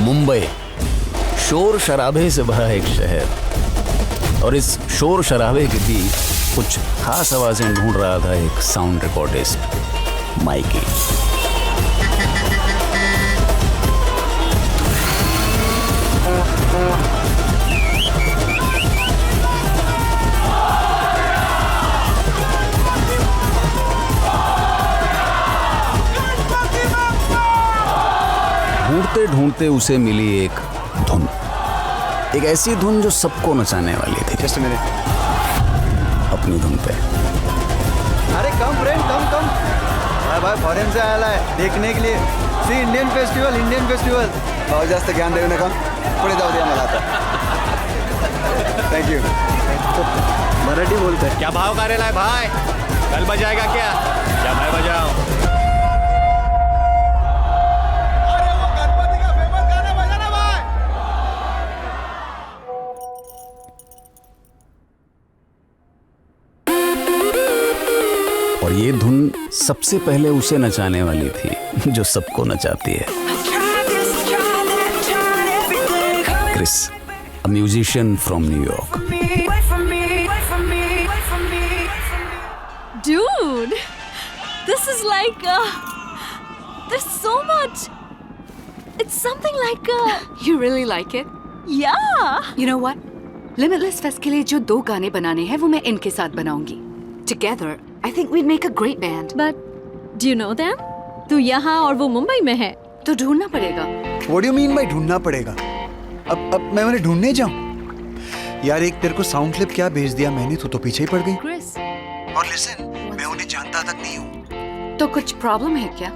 मुंबई शोर शराबे से भरा एक शहर, और इस शोर शराबे के बीच कुछ खास आवाजें ढूंढ रहा था एक साउंड रिकॉर्डिस्ट, माइकी। ढूंढते ढूंढते उसे मिली एक धुन, एक ऐसी धुन जो सबको नचाने वाली थी। जस्ट मिनट, अपनी धुन पे। अरे कम फ्रेंड कम भाई फॉरेन से आया है देखने के लिए। सी इंडियन फेस्टिवल बहुत जास्त ज्ञान देऊ नका, पुढे जाऊ द्या मला आता। थँक्यू। मराठी बोलतोय। क्या भाव करेला है भाई? कल बजाएगा क्या? क्या मैं बजाऊं? अरे वो गणपति का फेमस गाना बजाना भाई। और ये धुन सबसे पहले उसे नचाने वाली थी जो सबको नचाती है। Chris, a musician from New York. Dude, this is like there's so much. It's something like You really like it? yeah. You know what? Limitless Fest के लिए जो 2 गाने बनाने हैं वो मैं इनके साथ बनाऊंगी. Together, I think we'd make a great band. But do you know them? तू यहाँ और वो मुंबई में है. तो ढूंढना पड़ेगा. What do you mean by ढूंढना पड़ेगा? अब मैं उन्हें ढूंढने जाऊं? यार एक तेरे को साउंड क्लिप क्या भेज दिया मैंने, तो पीछे ही पड़ गई। Chris, और लिसन, मैं उन्हें जानता तक नहीं हूँ। तो कुछ प्रॉब्लम है क्या?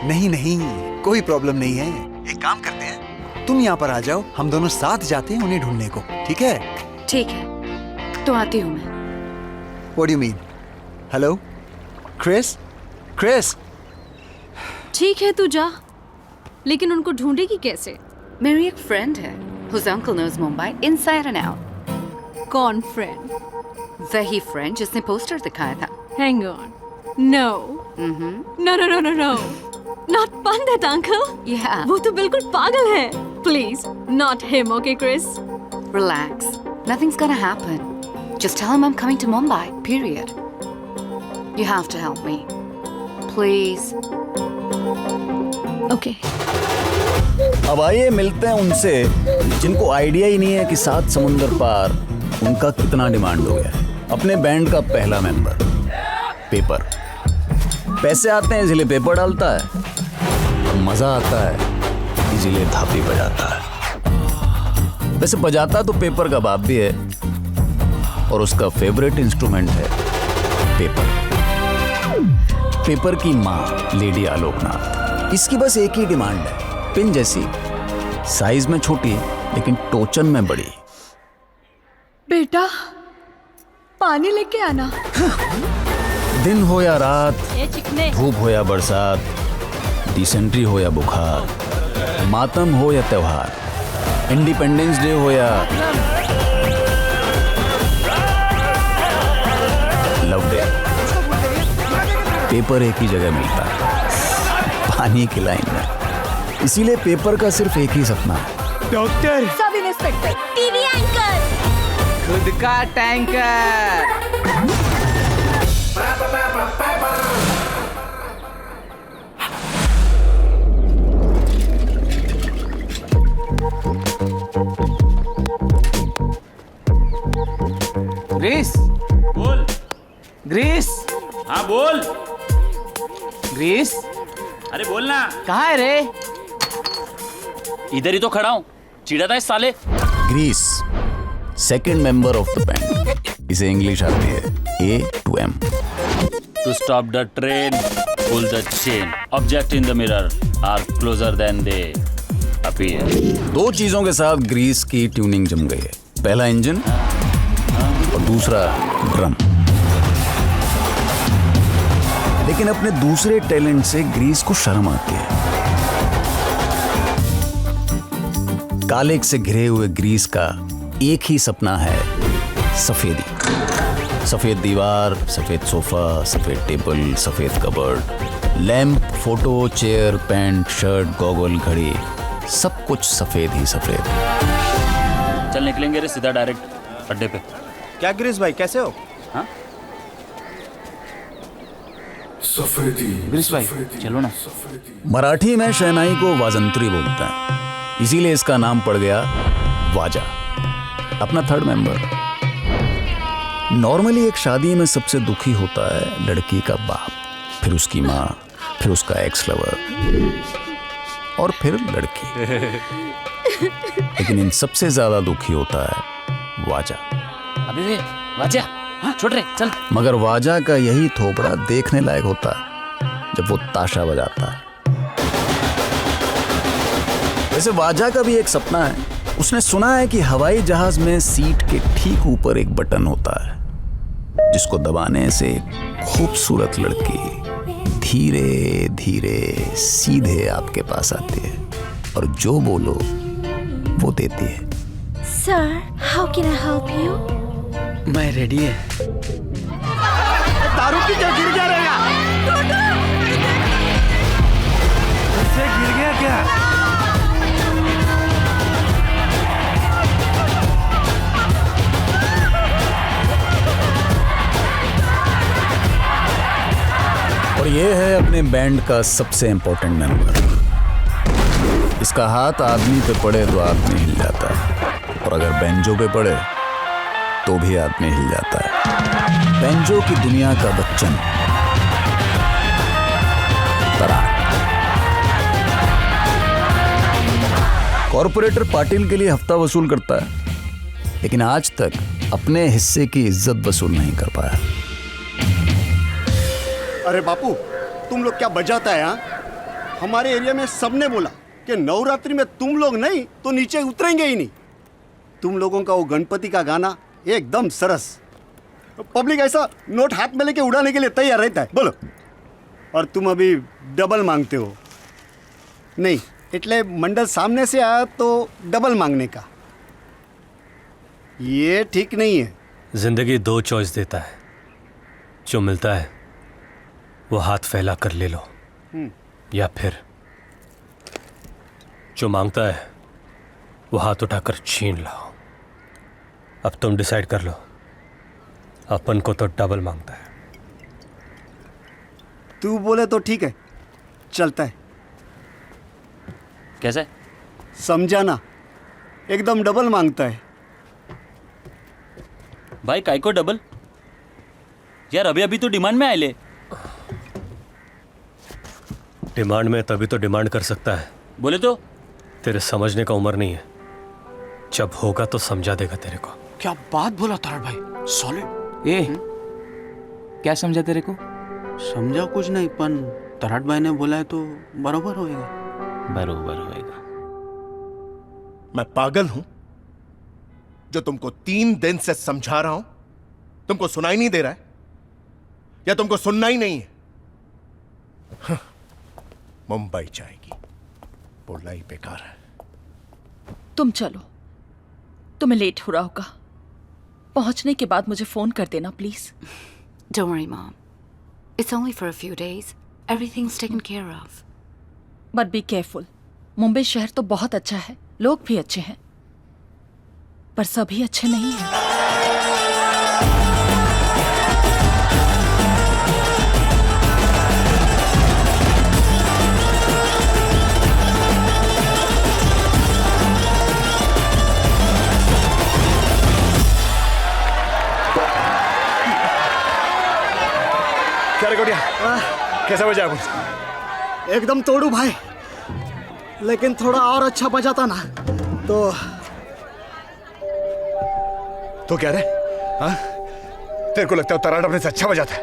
नहीं कोई प्रॉब्लम नहीं है। एक काम करते हैं, तुम यहाँ पर आ जाओ, हम दोनों साथ जाते हैं उन्हें ढूंढने को, ठीक है? ठीक है, तो आती हूँ मैं. What do you mean? Hello Chris? ठीक है तू जा, लेकिन उनको ढूंढेगी कैसे? मेरी एक फ्रेंड है whose uncle knows Mumbai inside and out. कौन फ्रेंड? वही फ्रेंड जिसने पोस्टर दिखाया था. Hang on. No. No. Not Pandit uncle. Yeah. वो तो बिल्कुल पागल है. Please, not him, okay, Chris? Relax. Nothing's gonna happen. Just tell him I'm coming to Mumbai. Period. You have to help me. Please. Okay. अब आइए मिलते हैं उनसे जिनको आइडिया ही नहीं है कि 7 समुंदर पार उनका कितना डिमांड हो गया है। अपने बैंड का पहला मेंबर, पेपर। पैसे आते हैं इसलिए पेपर डालता है, मजा आता है इसलिए थापी बजाता है। वैसे बजाता तो पेपर का बाप भी है, और उसका फेवरेट इंस्ट्रूमेंट है पेपर। पेपर की माँ लेडी आलोकनाथ, इसकी बस एक ही डिमांड है, पिन जैसी, साइज में छोटी लेकिन टोचन में बड़ी। बेटा, पानी लेके आना। दिन हो या रात, ये चिकने। धूप हो या बरसात, डिसेंट्री हो या बुखार, मातम हो या त्योहार, इंडिपेंडेंस डे हो या लव डे, पेपर एक ही जगह मिलता है, पानी की लाइन में। इसीलिए पेपर का सिर्फ एक ही सपना है, doctor, sub inspector, TV anchor, खुद का टैंकर। ग्रीस, बोल। ग्रीस, हाँ बोल। ग्रीस, अरे बोलना। कहाँ है रे? इधर ही तो खड़ा हूँ, चिढ़ा था इस साले। Grace, second member of the band. इसे इंग्लिश आती है A to M। To stop the train, pull the chain. Object in the mirror are closer than they appear. 2 चीजों के साथ ग्रीस की ट्यूनिंग जम गई है, पहला इंजन और दूसरा ड्रम। लेकिन अपने दूसरे टैलेंट से ग्रीस को शर्म आती है। काले से घिरे हुए ग्रीस का एक ही सपना है, सफेदी। सफेद दीवार, सफेद सोफा, सफेद टेबल, सफेद cupboard, lamp, photo, chair, pant, shirt, goggle, घड़ी, सब कुछ सफेद ही सफेद। चल निकलेंगे रे सीधा डायरेक्ट अड्डे पे। क्या गिरीश भाई, कैसे हो? हाँ गिरीश भाई चलो ना। मराठी में शहनाई को वाजंत्री बोलते हैं, इसीलिए इसका नाम पड़ गया वाजा। अपना थर्ड मेंबर। नॉर्मली एक शादी में सबसे दुखी होता है लड़की का बाप, फिर उसकी माँ, फिर उसका एक्स लवर और फिर लड़की। लेकिन इन सबसे ज्यादा दुखी होता है वाजा। अबे वे वाजा, हाँ छोड़ रे चल। मगर वाजा का यही थोपड़ा देखने लायक होता है जब वो ताशा बजाता है। वैसे वाजा का भी एक सपना है। उसने सुना है कि हवाई जहाज में सीट के ठीक ऊपर एक बटन होता है जिसको दबाने से खूबसूरत लड़की धीरे धीरे सीधे आपके पास आती है और जो बोलो वो देती है। Sir, how can I help you? मैं रेडी है। दारू पी के गिर गया रहेगा। उससे गिर गया क्या? और ये है अपने बैंड का सबसे इंपॉर्टेंट मेंबर। इसका हाथ आदमी पे पड़े तो आदमी हिल जाता है, और अगर बैंजो पे पड़े तो भी आदमी हिल जाता है। बैंजो की दुनिया का बच्चन तराट। कॉर्पोरेटर पाटिल के लिए हफ्ता वसूल करता है, लेकिन आज तक अपने हिस्से की इज्जत वसूल नहीं कर पाया। अरे बापू, तुम लोग क्या बजाता है यहाँ? हमारे एरिया में सबने बोला कि नवरात्रि में तुम लोग नहीं तो नीचे उतरेंगे ही नहीं। तुम लोगों का वो गणपति का गाना एकदम सरस। पब्लिक ऐसा नोट हाथ में लेके उड़ाने के लिए तैयार रहता है। बोलो। और तुम अभी डबल मांगते हो। नहीं, इतने मंडल सामने से आया तो डबल मांगने का, ये ठीक नहीं है। जिंदगी दो चॉइस देता है, जो मिलता है वो हाथ फैला कर ले लो, या फिर जो मांगता है वो हाथ उठाकर छीन लाओ। अब तुम डिसाइड कर लो, अपन को तो डबल मांगता है। तू बोले तो ठीक है, चलता है। कैसे? समझा ना, एकदम डबल मांगता है। भाई काय को डबल? यार अभी अभी तो डिमांड में आए ले। डिमांड में तभी तो डिमांड कर सकता है। बोले तो तेरे समझने का उम्र नहीं है, जब होगा तो समझा देगा तेरे को। क्या बात बोला तार भाई, सॉलिड। ए क्या समझा तेरे को? समझा कुछ नहीं, पण तराट भाई ने बोला है तो बरोबर होएगा। बरोबर होएगा। मैं पागल हूं जो तुमको 3 दिन से समझा रहा हूं? तुमको सुनाई नहीं दे रहा है, या तुमको सुनना ही नहीं है? मुंबई जाएगी, बोलना ही बेकार है। तुम चलो, तुम्हें लेट हो रहा होगा। पहुंचने के बाद मुझे फोन कर देना please. Don't worry, Mom. It's only for a few days. Everything's taken care of. But be careful. Mumbai शहर तो बहुत अच्छा है, लोग भी अच्छे हैं, पर सभी अच्छे नहीं हैं। क्या रे गोटिया, कैसा बजा कुछ? एकदम तोड़ू भाई, लेकिन थोड़ा और अच्छा बजाता ना तो क्या रे? हाँ? तेरे को लगता है तराट अपने से अच्छा बजाता है?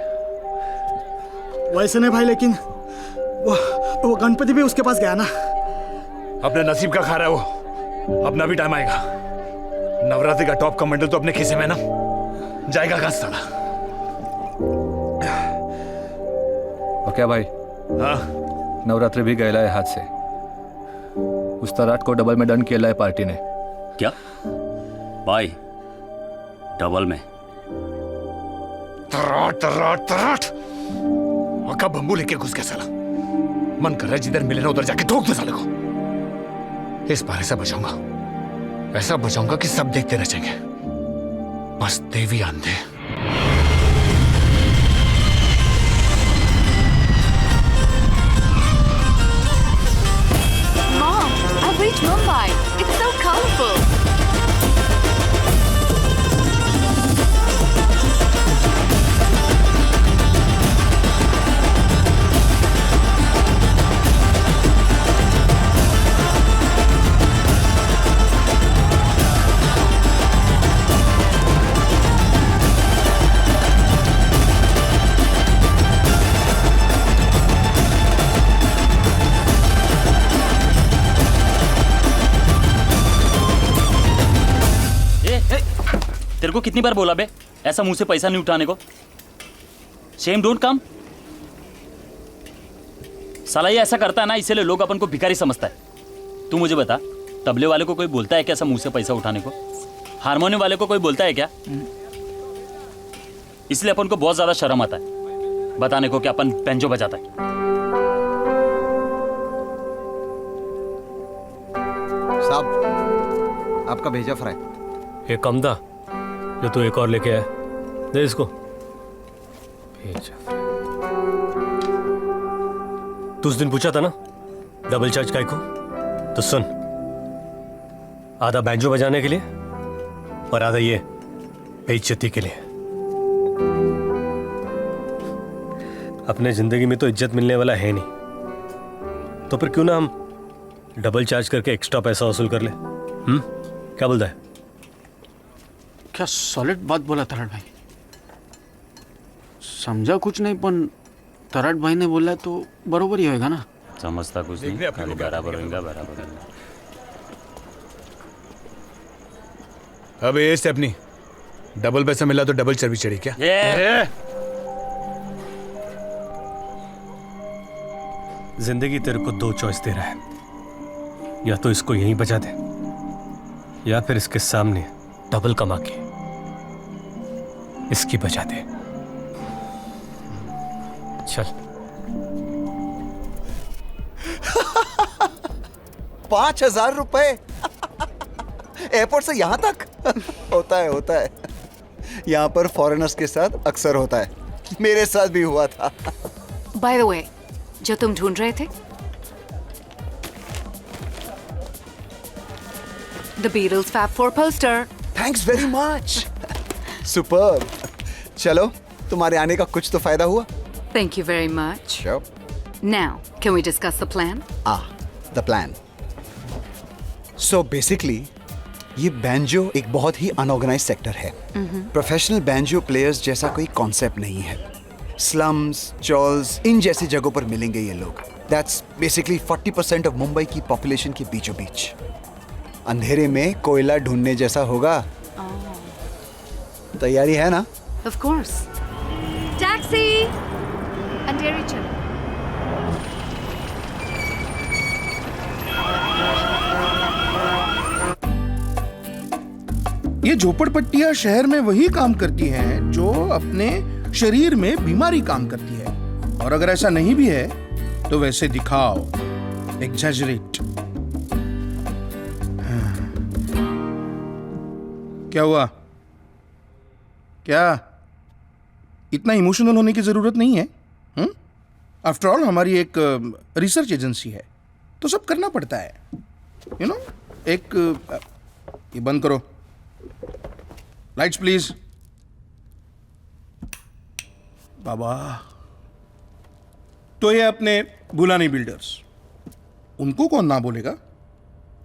वैसे नहीं भाई, लेकिन वो गणपति भी उसके पास गया ना। अपने नसीब का खा रहा है वो। अपना भी टाइम आएगा। नवरात्रि का टॉप कमेंडल तो अपने खिसे में ना जाएगा कहां साला। और क्या भाई? हाँ? नवरात्रि भी गया है हाथ से। उस तराट को डबल में डन किया है पार्टी ने। क्या भाई? डबल में? तराट तराट तराट मक्का बम्बू लेके घुस गया साला। मन कर रहा है जिधर मिले ना उधर जाके ठोक दे साले को। इस बार ऐसा बचाऊंगा, ऐसा बचाऊंगा कि सब देखते रह जाएंगे, बस देवी आंधे। Mom, I've reached Mumbai. It's so colorful. तेरे को कितनी बार बोला बे ऐसा मुंह से पैसा नहीं उठाने को? Shame don't come. साला ये ऐसा करता है ना, इसीलिए लोग अपन को भिखारी समझता है। तू मुझे बता, तबले वाले को कोई बोलता है क्या ऐसा मुंह से पैसा उठाने को? हारमोनियम वाले को कोई बोलता है क्या? इसलिए अपन को बहुत ज्यादा शर्म आता है बताने को कि अपन पेंजो बजाता है। साहब, आपका भेजा फ्राई। ये कम था जो तू एक और लेके आया, दे इसको। तू उस दिन पूछा था ना डबल चार्ज काय को, तो सुन, आधा बैंजो बजाने के लिए और आधा ये बेइज्जती के लिए। अपने जिंदगी में तो इज्जत मिलने वाला है नहीं, तो फिर क्यों ना हम डबल चार्ज करके एक्स्ट्रा पैसा वसूल कर ले? क्या बोलता है? क्या सॉलिड बात बोला तराट भाई, समझा कुछ नहीं, पण तराट भाई ने बोला तो बरोबर ही होएगा ना। समझता कुछ नहीं, खाली बराबर होगा, बराबर होगा। अब ये स्टेपनी, डबल पैसा मिला तो डबल चर्बी चढ़ी क्या? जिंदगी तेरे को दो चॉइस दे रहा है, या तो इसको यहीं बजा दे या फिर इसके सामने डबल कमा के इसकी बजा दे। चल। 5,000 रुपए एयरपोर्ट से यहां तक? होता है यहाँ पर फॉरेनर्स के साथ अक्सर होता है, मेरे साथ भी हुआ था। By the way, जो तुम ढूंढ रहे थे, The Beatles Fab 4 poster. Thanks very much. Superb. चलो, तुम्हारे आने का कुछ तो फायदा हुआ। Thank you very much. Sure. Now, can we discuss the plan? The plan. So basically, ये बैंजो एक बहुत ही अनऑर्गेनाइज्ड सेक्टर है। प्रोफेशनल बैंजो प्लेयर्स जैसा कोई कॉन्सेप्ट नहीं है। स्लम्स, चॉल्स, इन जैसी जगहों पर मिलेंगे ये लोग। That's basically 40% ऑफ मुंबई की पॉपुलेशन के बीचों बीच। अंधेरे में कोयला ढूंढने जैसा होगा। तैयारी है ना? Of course. Taxi! अंधेरी चलो। ये झोपड़पट्टियां शहर में वही काम करती हैं जो अपने शरीर में बीमारी काम करती है, और अगर ऐसा नहीं भी है तो वैसे दिखाओ, एग्जैजरेट। क्या हुआ? क्या इतना इमोशनल होने की जरूरत नहीं है? आफ्टर ऑल हमारी एक रिसर्च एजेंसी है, तो सब करना पड़ता है, यू नो। एक ये बंद करो, लाइट्स प्लीज। बाबा, तो ये अपने बुलानी बिल्डर्स, उनको कौन ना बोलेगा?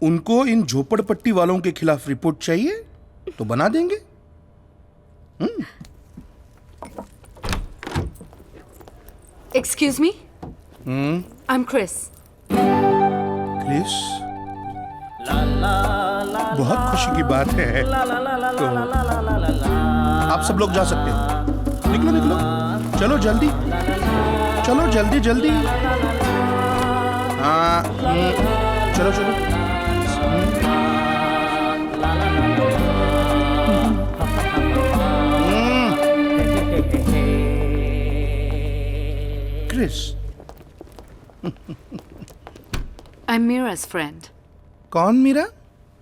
उनको इन झोपड़पट्टी वालों के खिलाफ रिपोर्ट चाहिए तो बना देंगे। Excuse me? I'm Chris. Chris, बहुत खुशी की बात है। तो आप सब लोग जा सकते हो। निकलो निकलो, चलो जल्दी, चलो जल्दी जल्दी। हाँ, चलो चलो। Chris. I'm Mira's friend. कौन Meera?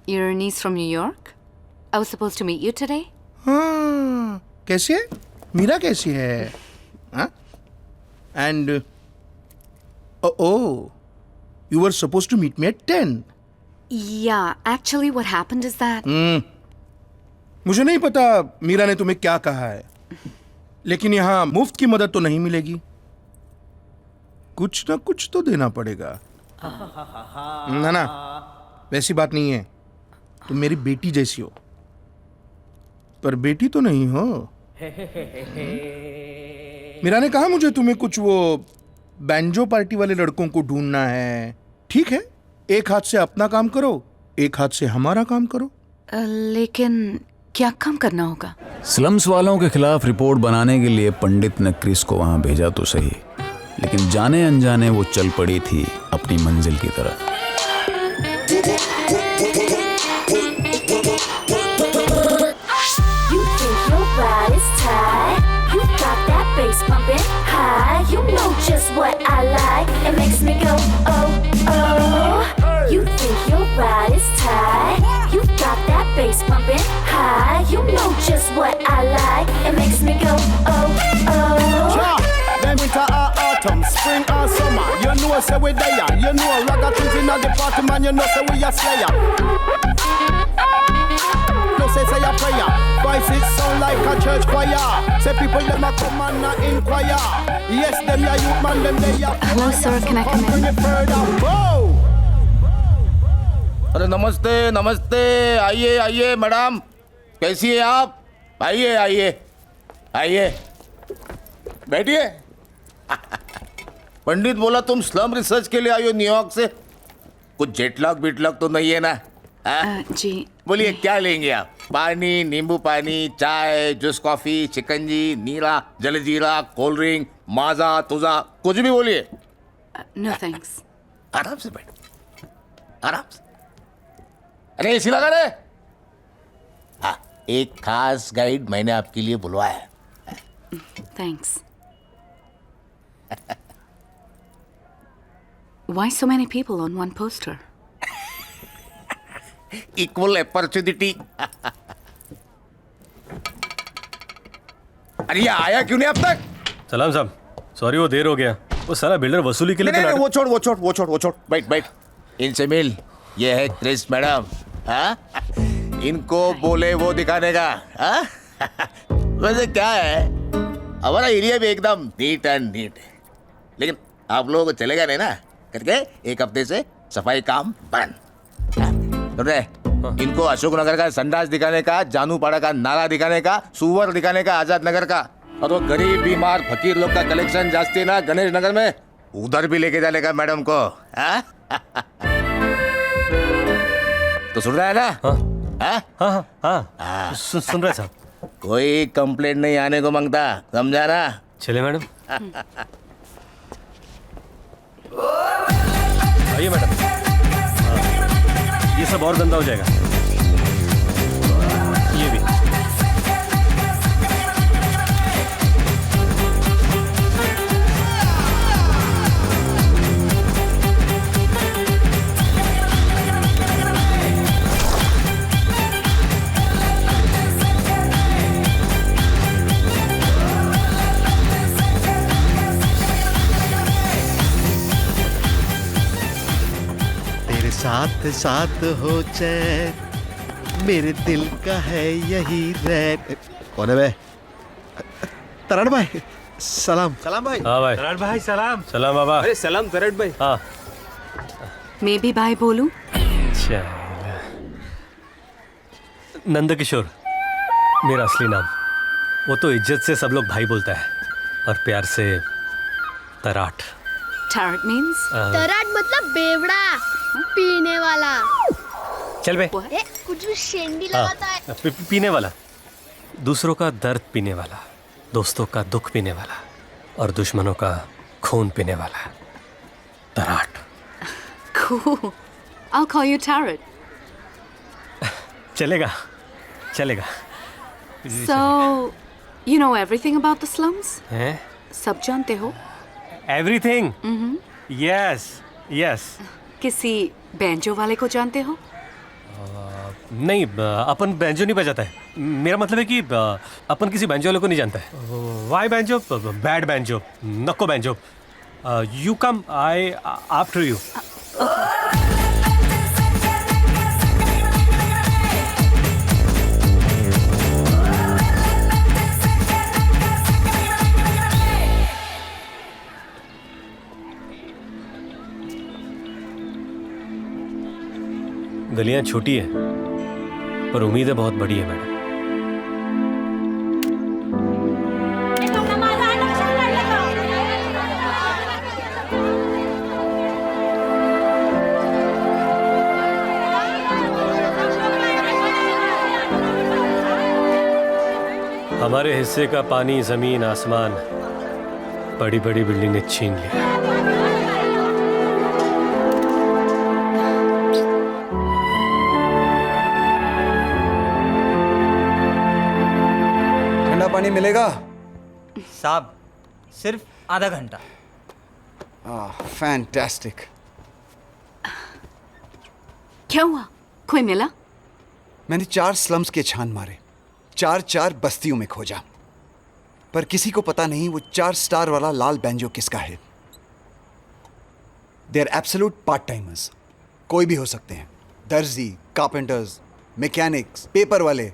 Your niece from New York? I was supposed to meet you today. हाँ, कैसी है? मीरा कैसी है? हाँ? And oh, you were supposed to meet me at 10. Yeah, actually what happened is that मुझे नहीं पता मीरा ने तुम्हें क्या कहा है, लेकिन यहाँ मुफ्त की मदद तो नहीं मिलेगी, कुछ ना कुछ तो देना पड़ेगा। ना ना, वैसी बात नहीं है, तुम मेरी बेटी जैसी हो, पर बेटी तो नहीं हो। मीरा ने कहा मुझे तुम्हें कुछ वो बैंजो पार्टी वाले लड़कों को ढूंढना है। ठीक है, एक हाथ से अपना काम करो, एक हाथ से हमारा काम करो। लेकिन क्या काम करना होगा? स्लम्स वालों के खिलाफ रिपोर्ट बनाने के लिए पंडित ने क्रिस को वहां भेजा तो सही, लेकिन जाने अनजाने वो चल पड़ी थी अपनी मंजिल की तरफ। Bass pumping high, you know just what I like. It makes me go oh oh. Yeah, then winter or autumn, spring or summer. You know say we there. You know ragga things inna the party man. You know say we a slayer. No say a prayer. Voices sound like a church choir. Say people them a come and a inquire. Yes, them ya youth man, them they ya. Hello sir, can I come in? Whoa. अरे नमस्ते नमस्ते, आइए आइए madam, कैसी है आप? आइए आइए आइए, बैठिए। पंडित बोला तुम स्लम रिसर्च के लिए आई हो न्यूयॉर्क से, कुछ जेटलॉग बिटलॉग तो नहीं है ना? जी बोलिए क्या लेंगे आप? पानी, नींबू पानी, चाय, जूस कॉफी, चिकंजी, नीला, जलजीरा, कोल्ड ड्रिंक, माजा, तुजा, कुछ भी बोलिए। No thanks. आराम से बैठो, आराम से। अरे एसी लगा रे। हाँ, एक खास गाइड मैंने आपके लिए बुलवाया है। Thanks. Why so many people on one poster? Equal opportunity. अरे ये आया क्यों नहीं अब तक? सलाम साहब, सॉरी वो देर हो गया, वो सारा बिल्डर वसूली के लिए। नहीं, वो छोड़, बैठ बैठ। इनसे मिल, ये है क्रिस मैडम। हाँ, इनको बोले वो दिखाने का। हाँ? वैसे क्या है, हमारा एरिया भी एकदम नीट एंड नीट है, लेकिन आप लोगों को चलेगा नहीं ना करके एक हफ्ते से सफाई काम बंद। इनको अशोक नगर का संडास दिखाने का, जानूपाड़ा का नाला दिखाने का, सुवर दिखाने का, आजाद नगर का, और वो गरीब बीमार फकीर लोग का कलेक्शन जास्ती है ना गणेश नगर में, उधर भी लेके जाने का मैडम को। हाँ? तो सुन रहा है ना? हाँ, सुन रहे साहब। कोई कंप्लेंट नहीं आने को मांगता, समझा ना? चले मैडम। आइए मैडम, ये सब और गंदा हो जाएगा, ये भी। साथ साथ हो चैन, मेरे दिल का है यही रैन। कौन है बे? तरण भाई, सलाम। सलाम भाई। हाँ भाई। तरण भाई सलाम। सलाम बाबा। अरे सलाम तरण भाई। हाँ। मैं भी भाई बोलूं? नंदकिशोर मेरा असली नाम, वो तो इज्जत से सब लोग भाई बोलता है, और प्यार से तराट। Tarot means? तराट मतलब बेवड़ा, पीने वाला। चल बे। कुछ भी शेंडी लगाता है। पीने वाला, दूसरों का दर्द पीने वाला, दोस्तों का दुख पीने वाला, और दुश्मनों का खून पीने वाला। तराट। Cool. I'll call you Tarot. चलेगा, चलेगा। So, you know everything about the slums? हैं? सब जानते हो? Everything? Yes, yes. किसी बैंजो वाले को जानते हो? नहीं, अपन बैंजो नहीं बजाता है। मेरा मतलब है कि अपन किसी बैंजो वाले को नहीं जानता है। Why banjo? बैड बैंजो, नको banjo. You come, I after you. गलियां छोटी है पर उम्मीदें बहुत बड़ी है मैडम। हमारे हिस्से का पानी, जमीन, आसमान बड़ी बड़ी बिल्डिंग ने छीन लिया। पानी मिलेगा साहब? सिर्फ आधा घंटा। फैंटास्टिक। क्या हुआ? कोई मिला? मैंने 4 स्लम्स के छान मारे, 4 बस्तियों में खोजा, पर किसी को पता नहीं वो 4 स्टार वाला लाल बैंजो किसका है। They are absolute part timers, कोई भी हो सकते हैं। दर्जी, कारपेंटर्स, मैकेनिक्स, पेपर वाले।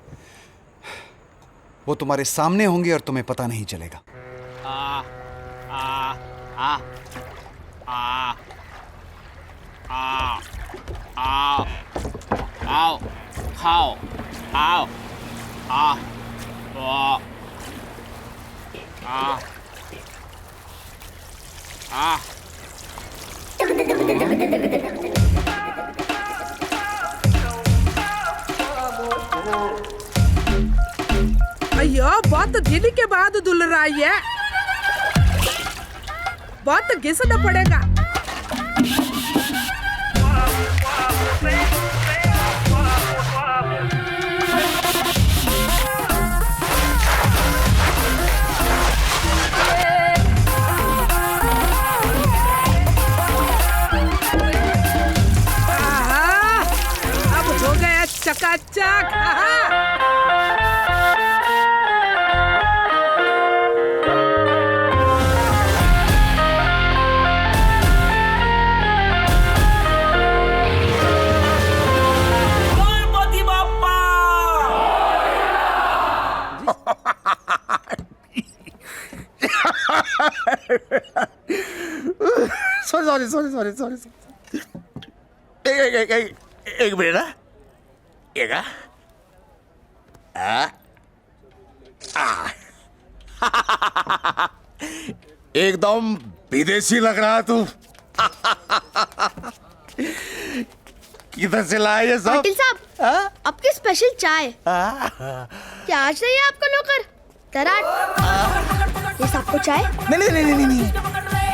वो तुम्हारे सामने होंगे और तुम्हें पता नहीं चलेगा। अयो, बहुत दिन के बाद धुल रहा है, बहुत घिसना पड़ेगा। अब हो गया चकाचक। सॉरी। एक मिनट ना, एकदम विदेशी लग रहा तू। किधर से लाए ये सब? पाटिल साहब, आपकी स्पेशल चाय। क्या चाहिए आपको नौकर? तराट। ये सबको चाय? नहीं।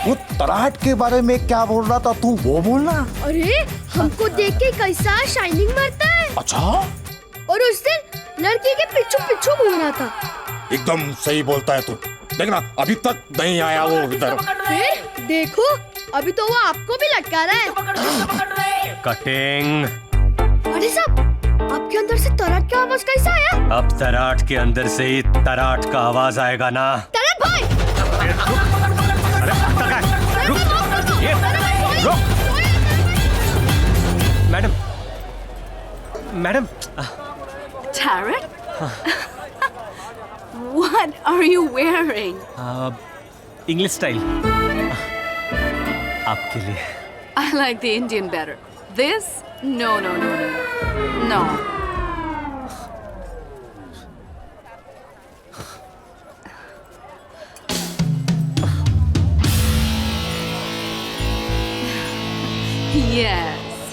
वो तराट के बारे में क्या बोल रहा था तू, वो बोलना। अरे हमको देख के कैसा शाइनिंग मारता है। अच्छा। और उस दिन लड़की के पीछू घूम रहा था। एकदम सही बोलता है तू। देखना अभी तक नहीं आया वो इधर। फिर देखो, अभी तो वो आपको भी लटका रहा है। कटिंग। अरे साहब, आपके अंदर से तराट का आवाज कैसा आया? अब तराट के अंदर से ही तराट का आवाज आएगा ना। तराट भाई! Madam. Tarot? What are you wearing? English style. आपके लिए। I like the Indian better. This? No. No. Yes.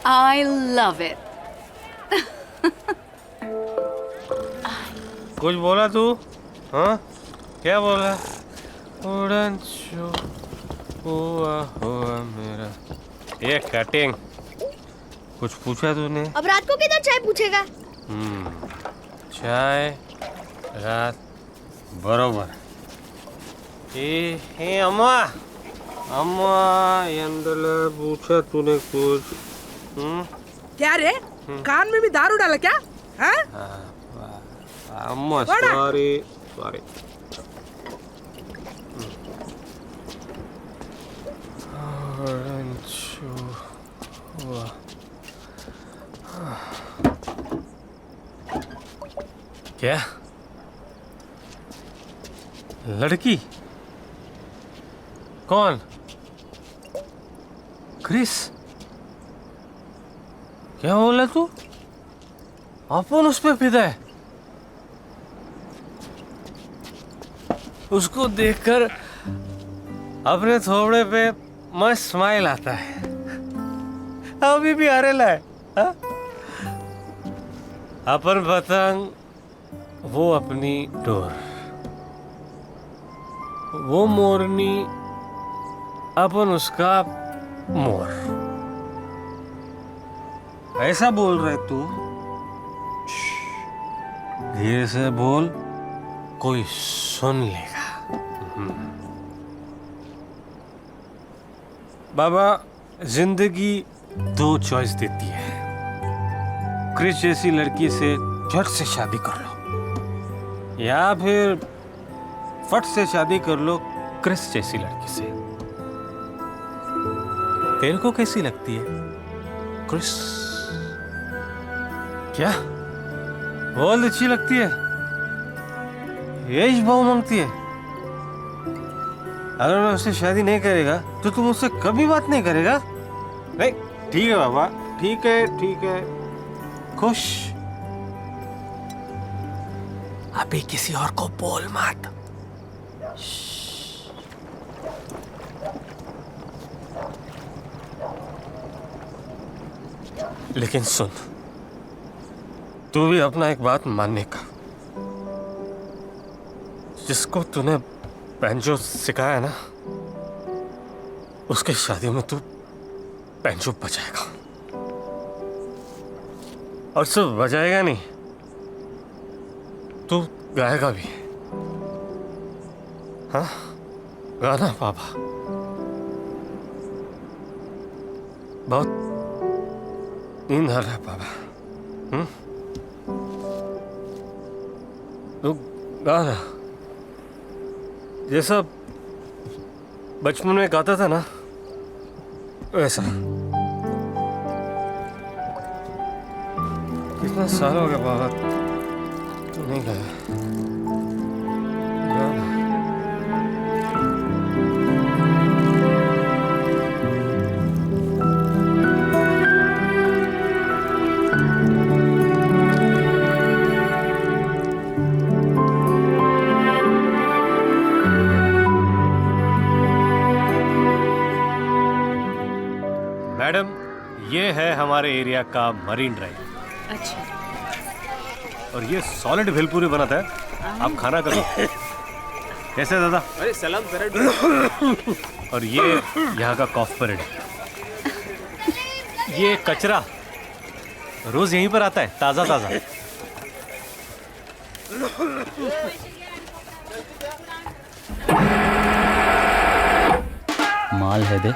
I love it. कुछ बोला तू? हाँ? क्या बोला? उड़न छू हुआ मेरा। ये कटिंग। कुछ पूछा तूने? अब रात को किधर चाय पूछेगा? चाय रात बरोबर। हे अम्मा, अम्मा ಎಂದಲೇ पूछा तूने कुछ क्या रे कान में भी दारू डाला क्या? हाँ? अम्मा बड़ा। सॉरी सॉरी क्या लड़की कौन क्रिस क्या बोला तू अपन उस पे फिदा है उसको देखकर अपने थोबड़े पे मस्त स्माइल आता है अभी भी आ रहा है हा? अपन पतंग वो अपनी डोर वो मोरनी अपन उसका मोर ऐसा बोल रहे तू धीरे से बोल कोई सुन लेगा बाबा जिंदगी दो चॉइस देती है क्रिस जैसी लड़की से झट से शादी कर लो या फिर फट से शादी कर लो क्रिस जैसी लड़की से तेरे को कैसी लगती है क्रिस क्या बहुत अच्छी लगती है एज बहुत मांगती है अगर मैं उससे शादी नहीं करेगा तो तुम उससे कभी बात नहीं करेगा नहीं ठीक है बाबा ठीक है खुश अभी किसी और को बोल मत लेकिन सुन तू भी अपना एक बात मानने का जिसको तूने बैंजो सिखाया ना उसके शादी में तू बैंजो बजाएगा और सिर्फ बजाएगा नहीं तू गाएगा भी हाँ गाना पापा बहुत नींद आ रहा है पापा तू गाना जैसा बचपन में गाता था ना वैसा कितना साल हो गया बाबा तू नहीं गाया गाना मैडम ये है हमारे एरिया का मरीन ड्राइव अच्छा और ये सॉलिड भेलपूरी बनाता है आप खाना करो कैसे दादा अरे सलाम परेड और ये यहाँ का कॉफ परेड ये कचरा रोज यहीं पर आता है ताजा ताजा माल है दे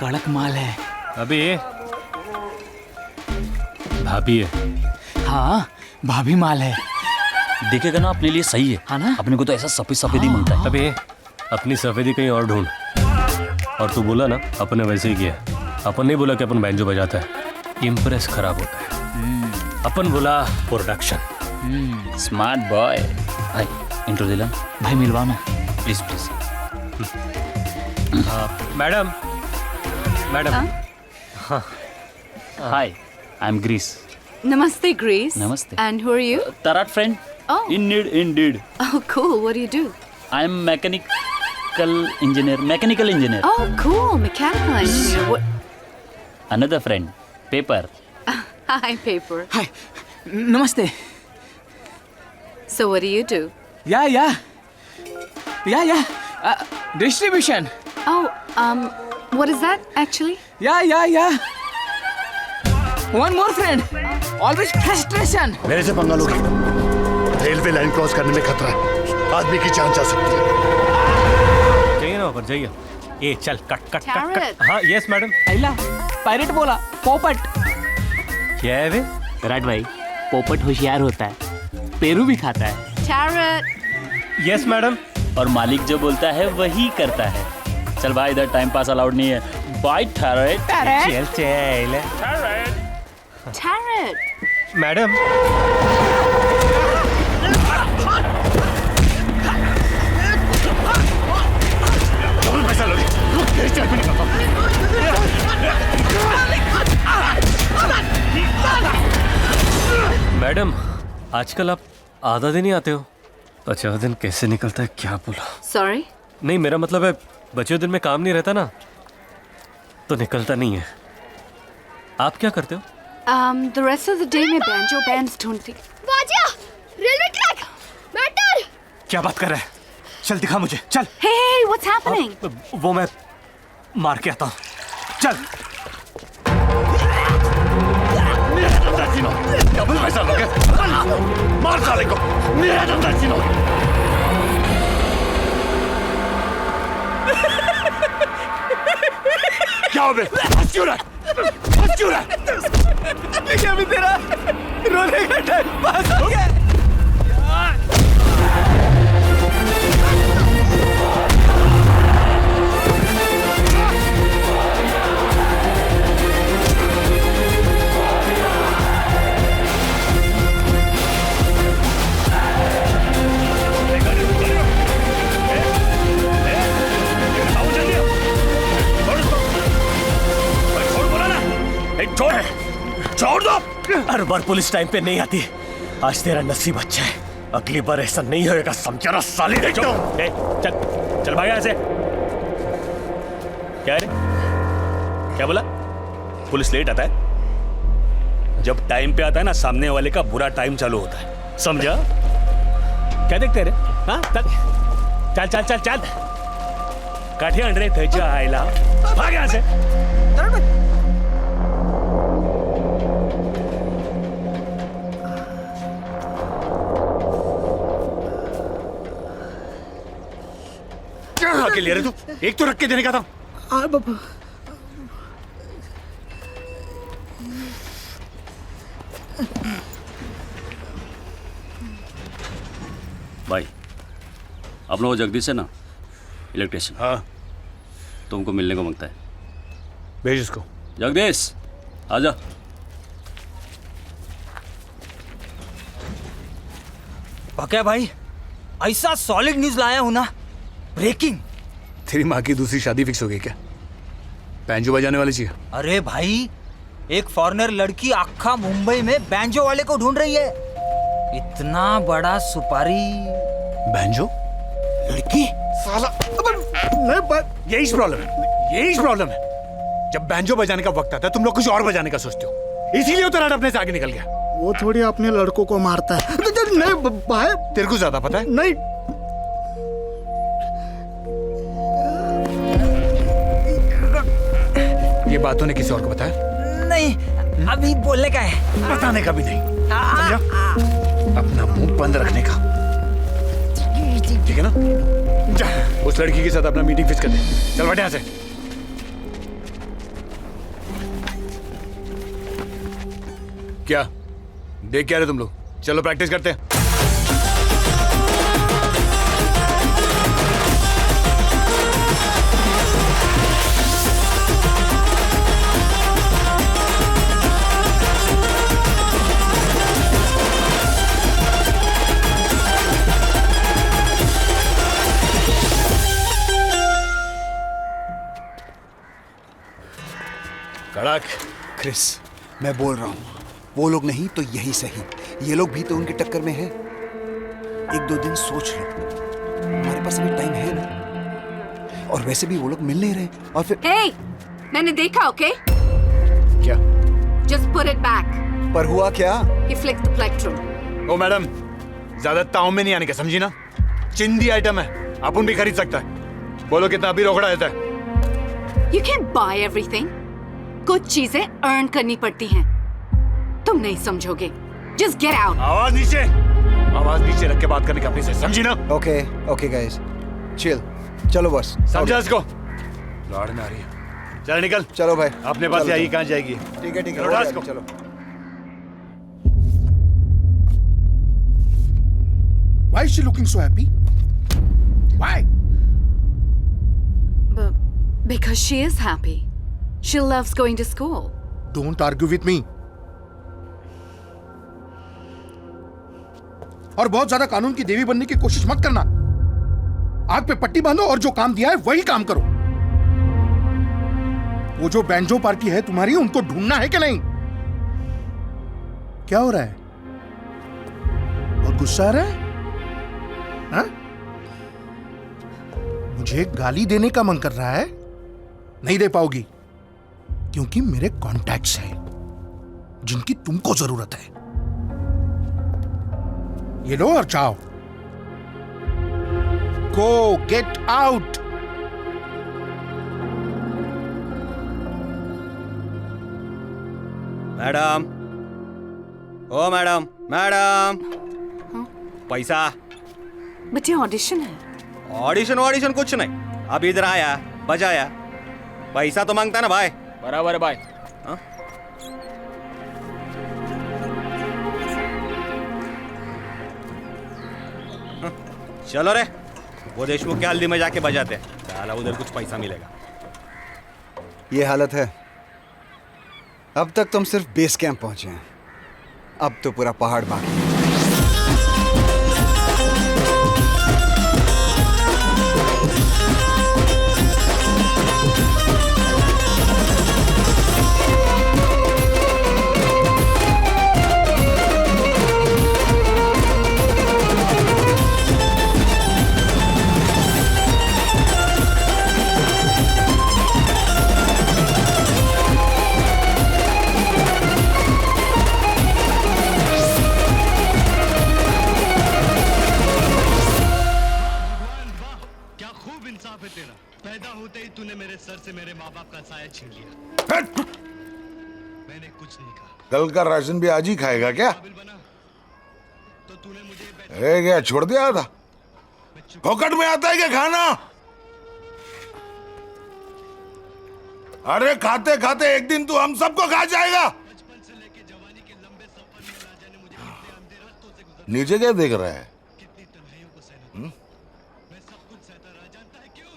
कड़क माल है अभी ये भाभी है हाँ भाभी माल है देखेगा ना अपने लिए सही है हाँ ना अपने को तो ऐसा सफेदी मिलता है अभी अपनी सफेदी कहीं और ढूंढ और तू बोला ना अपन ने वैसे ही किया अपन नहीं बोला कि अपन बैंजो बजाता है इम्प्रेस खराब होता है अपन बोला प्रोडक्शन स्मार्ट बॉय भाई इंट्रो दिला भाई मिलवाओ ना please madam madam hi I am Grace Namaste, Grace. Namaste. And who are you? Tarat friend. Oh. Indeed. Oh, cool. What do you do? I am mechanical engineer. Oh, cool. Mechanical engineer. What? Another friend. Paper. Hi, Paper. Hi. Namaste. So what do you do? Yeah. Distribution. Oh, what is that actually? Yeah. One more friend. Always frustration. मेरे से पंगा लोगे railway line cross करने में खतरा है आदमी की जान जा सकती है जाइए ना ऊपर जाइए ए चल cut cut cut Carrot. Cut हाँ यस मैडम आइला पायरेट बोला पोपट क्या है वे विराट भाई पोपट होशियार होता है पेरू भी खाता है Carrot. यस मैडम और मालिक जो बोलता है वही करता है। चल भाई, इधर टाइम पास अलाउड नहीं है। बाय टैरेट। चल चल Carrot. मैडम पैसा लोगे मैडम आजकल आप आधा दिन ही आते हो, 50 दिन कैसे निकलता है क्या बोला। Sorry. नहीं मेरा मतलब है बचे दिन में काम नहीं रहता ना तो निकलता नहीं है। आप क्या करते हो? The rest of the day मैं banjo bands ढूंढती। वाजिया, रेलवे ट्रैक, मैटर। क्या बात कर रहा है? चल दिखा मुझे, चल। Hey, what's happening? वो मैं मार के आता हूँ, चल। डबल पैसा लोगे, मार साले को। क्या हो बे? हंस क्यों रहा है? हंस क्यों रहा है? क्या भी तेरा रोने का टाइम पास हो गया। छोड़ दो। हर बार पुलिस टाइम पे नहीं आती, आज तेरा नसीब अच्छा है, अगली बार ऐसा नहीं होएगा, समझा ना साले। चल चल भाग यहाँ से। क्या रे, क्या बोला? पुलिस लेट आता है? जब टाइम पे आता है ना, सामने वाले का बुरा टाइम चालू होता है, समझा? क्या देखते रे? हाँ चल चल चल चल, काठी अंडरे थैच्या आईला, भाग यहाँ से। क्या के ले रहे तू? एक तो रख के देने का था। भाई अपना वो जगदीश है ना, इलेक्ट्रिशियन। हाँ तुमको मिलने को मांगता है। भेज उसको। जगदीश आजा। क्या भाई, ऐसा सॉलिड न्यूज लाया हूं ना, ब्रेकिंग। तेरी माँ की दूसरी शादी फिक्स हो गई क्या? बैंजो बजाने वाली चाहिए। अरे भाई, एक फॉरेनर लड़की आखा मुंबई में बैंजो वाले को ढूंढ रही है। इतना बड़ा सुपारी। बैंजो लड़की साला, यही प्रॉब्लम है, यही प्रॉब्लम है। जब बैंजो बजाने का वक्त आता है तुम लोग कुछ और बजाने का सोचते हो, इसीलिए उतराट अपने से आगे निकल गया। वो थोड़ी अपने लड़कों को मारता है। नहीं भाई, तेरे को ज्यादा पता है। नहीं, ये बात तूने किसी और को बताया? नहीं, अभी बोलने का है, बताने का भी नहीं, समझा? अपना मुंह बंद रखने का, ठीक है ना? जा उस लड़की के साथ अपना मीटिंग फिक्स कर दे। चल बैठ यहाँ से। क्या देख क्या रहे तुम लोग? चलो प्रैक्टिस करते हैं। कड़क। क्रिस, मैं बोल रहा हूँ, वो लोग नहीं तो यही सही, ये लोग भी तो उनकी टक्कर में हैं। 1-2 दिन सोच लो, हमारे पास अभी टाइम है ना। और वैसे भी वो लोग मिल नहीं रहे। और फिर Hey, मैंने देखा, okay? क्या? Just put it back. पर हुआ क्या? He flicked the plectrum. ओ मैडम, ज्यादा ताव में नहीं आने का, समझी ना? चिंदी आइटम है, अपन भी खरीद सकता है। बोलो कितना अभी रोकड़ा देता है? You can't buy everything. कुछ चीजें अर्न करनी पड़ती हैं। तुम नहीं समझोगे। Just get out. आवाज नीचे रख के बात करने का अपने से, समझी ना? ओके गाइस, चिल, चलो बस। समझा इसको? लौड़ में आ रही है। चल निकल। चलो भाई, अपने पास चलो, आएगी, चलो। कहाँ जाएगी? ठीक है ठीक है, चलो, हो डांस जाएगा, को। चलो। Why is she looking so happy? Why? Because she is happy. She loves going to school. Don't argue with me. और बहुत ज्यादा कानून की देवी बनने की कोशिश मत करना। आग पे पट्टी बांधो और जो काम दिया है वही काम करो। वो जो बैंजो पार्टी है तुम्हारी, उनको ढूंढना है कि नहीं? क्या हो रहा है? और गुस्सा आ रहा है? हाँ? मुझे गाली देने का मन कर रहा है? नहीं दे पाओगी, क्योंकि मेरे कॉन्टैक्ट्स हैं जिनकी तुमको जरूरत है। ये लो और जाओ। गो, गेट आउट। मैडम, ओ मैडम, मैडम, पैसा। बट ये ऑडिशन है। ऑडिशन कुछ नहीं। अब इधर आया, बजाया, पैसा तो मांगता ना भाई। बराबर है भाई। हाँ? चलो रे, वो देशमुख के हल्दी में जाके बजाते हैं। साला उधर कुछ पैसा मिलेगा। ये हालत है। अब तक तुम सिर्फ बेस कैंप पहुंचे हैं, अब तो पूरा पहाड़ बाकी है। पैदा होते ही तूने मेरे सर से मेरे माँ बाप का साया छीन लिया। मैंने कुछ नहीं कहा। कल का राशन भी आज ही खाएगा क्या? क्या छोड़ दिया था? फोकट में आता है क्या खाना? अरे खाते खाते एक दिन तू हम सबको खा जाएगा। नीचे क्या देख रहा है?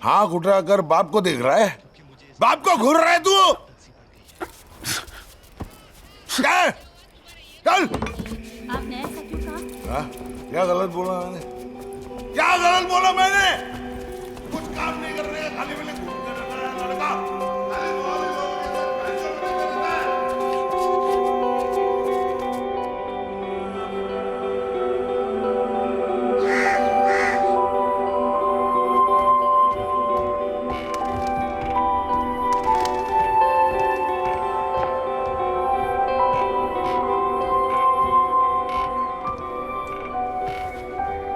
हाँ उठा कर बाप को देख रहा है? बाप को घूर रहा है तू? क्या है? चल। आपने ऐसा क्यों कहा? क्या गलत बोला मैंने? क्या गलत बोला मैंने? कुछ काम नहीं करने का, खाली मैंने घूम कर रखा है लड़का।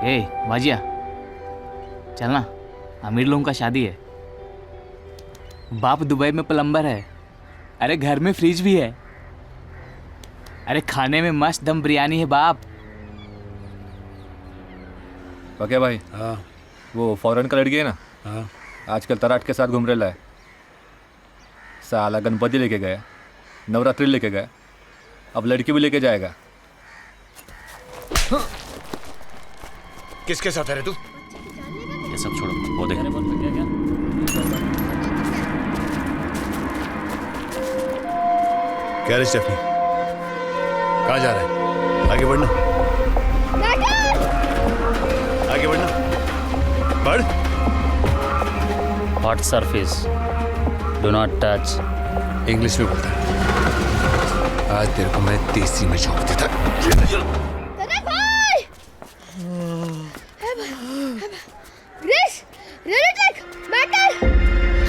ए बाजिया, चलना, अमीर लोगों का शादी है। बाप दुबई में प्लम्बर है। अरे घर में फ्रिज भी है। अरे खाने में मस्त दम बिरयानी है बाप। क्या भाई? हाँ। वो फॉरेन का लड़की है ना? हाँ। आजकल तराट के साथ घूम रहा है। साला गणपति लेके गया, नवरात्रि लेके गया, अब लड़की भी लेके जाएगा। किसके साथ है रे तू? ये सब छोड़ो, वो देख। क्या रे स्टेफनी, कहाँ जा रहा है? आगे बढ़ना, आगे बढ़ना, बढ़। Hot surface, do not touch. English में बोलता है। आज तेरे को मैं देसी में झोंक देता।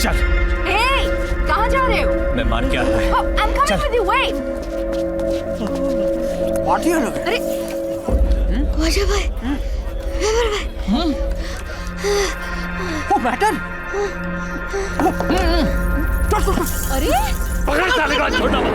चल। Hey, कहाँ जा रहे हो? मैं मान के आता है। Oh, I'm coming with you. Wait. What you look? अरे, वाजा भाई, वेबर भाई। वो मैटर। अरे पकड़ साले का, छोड़ना मत।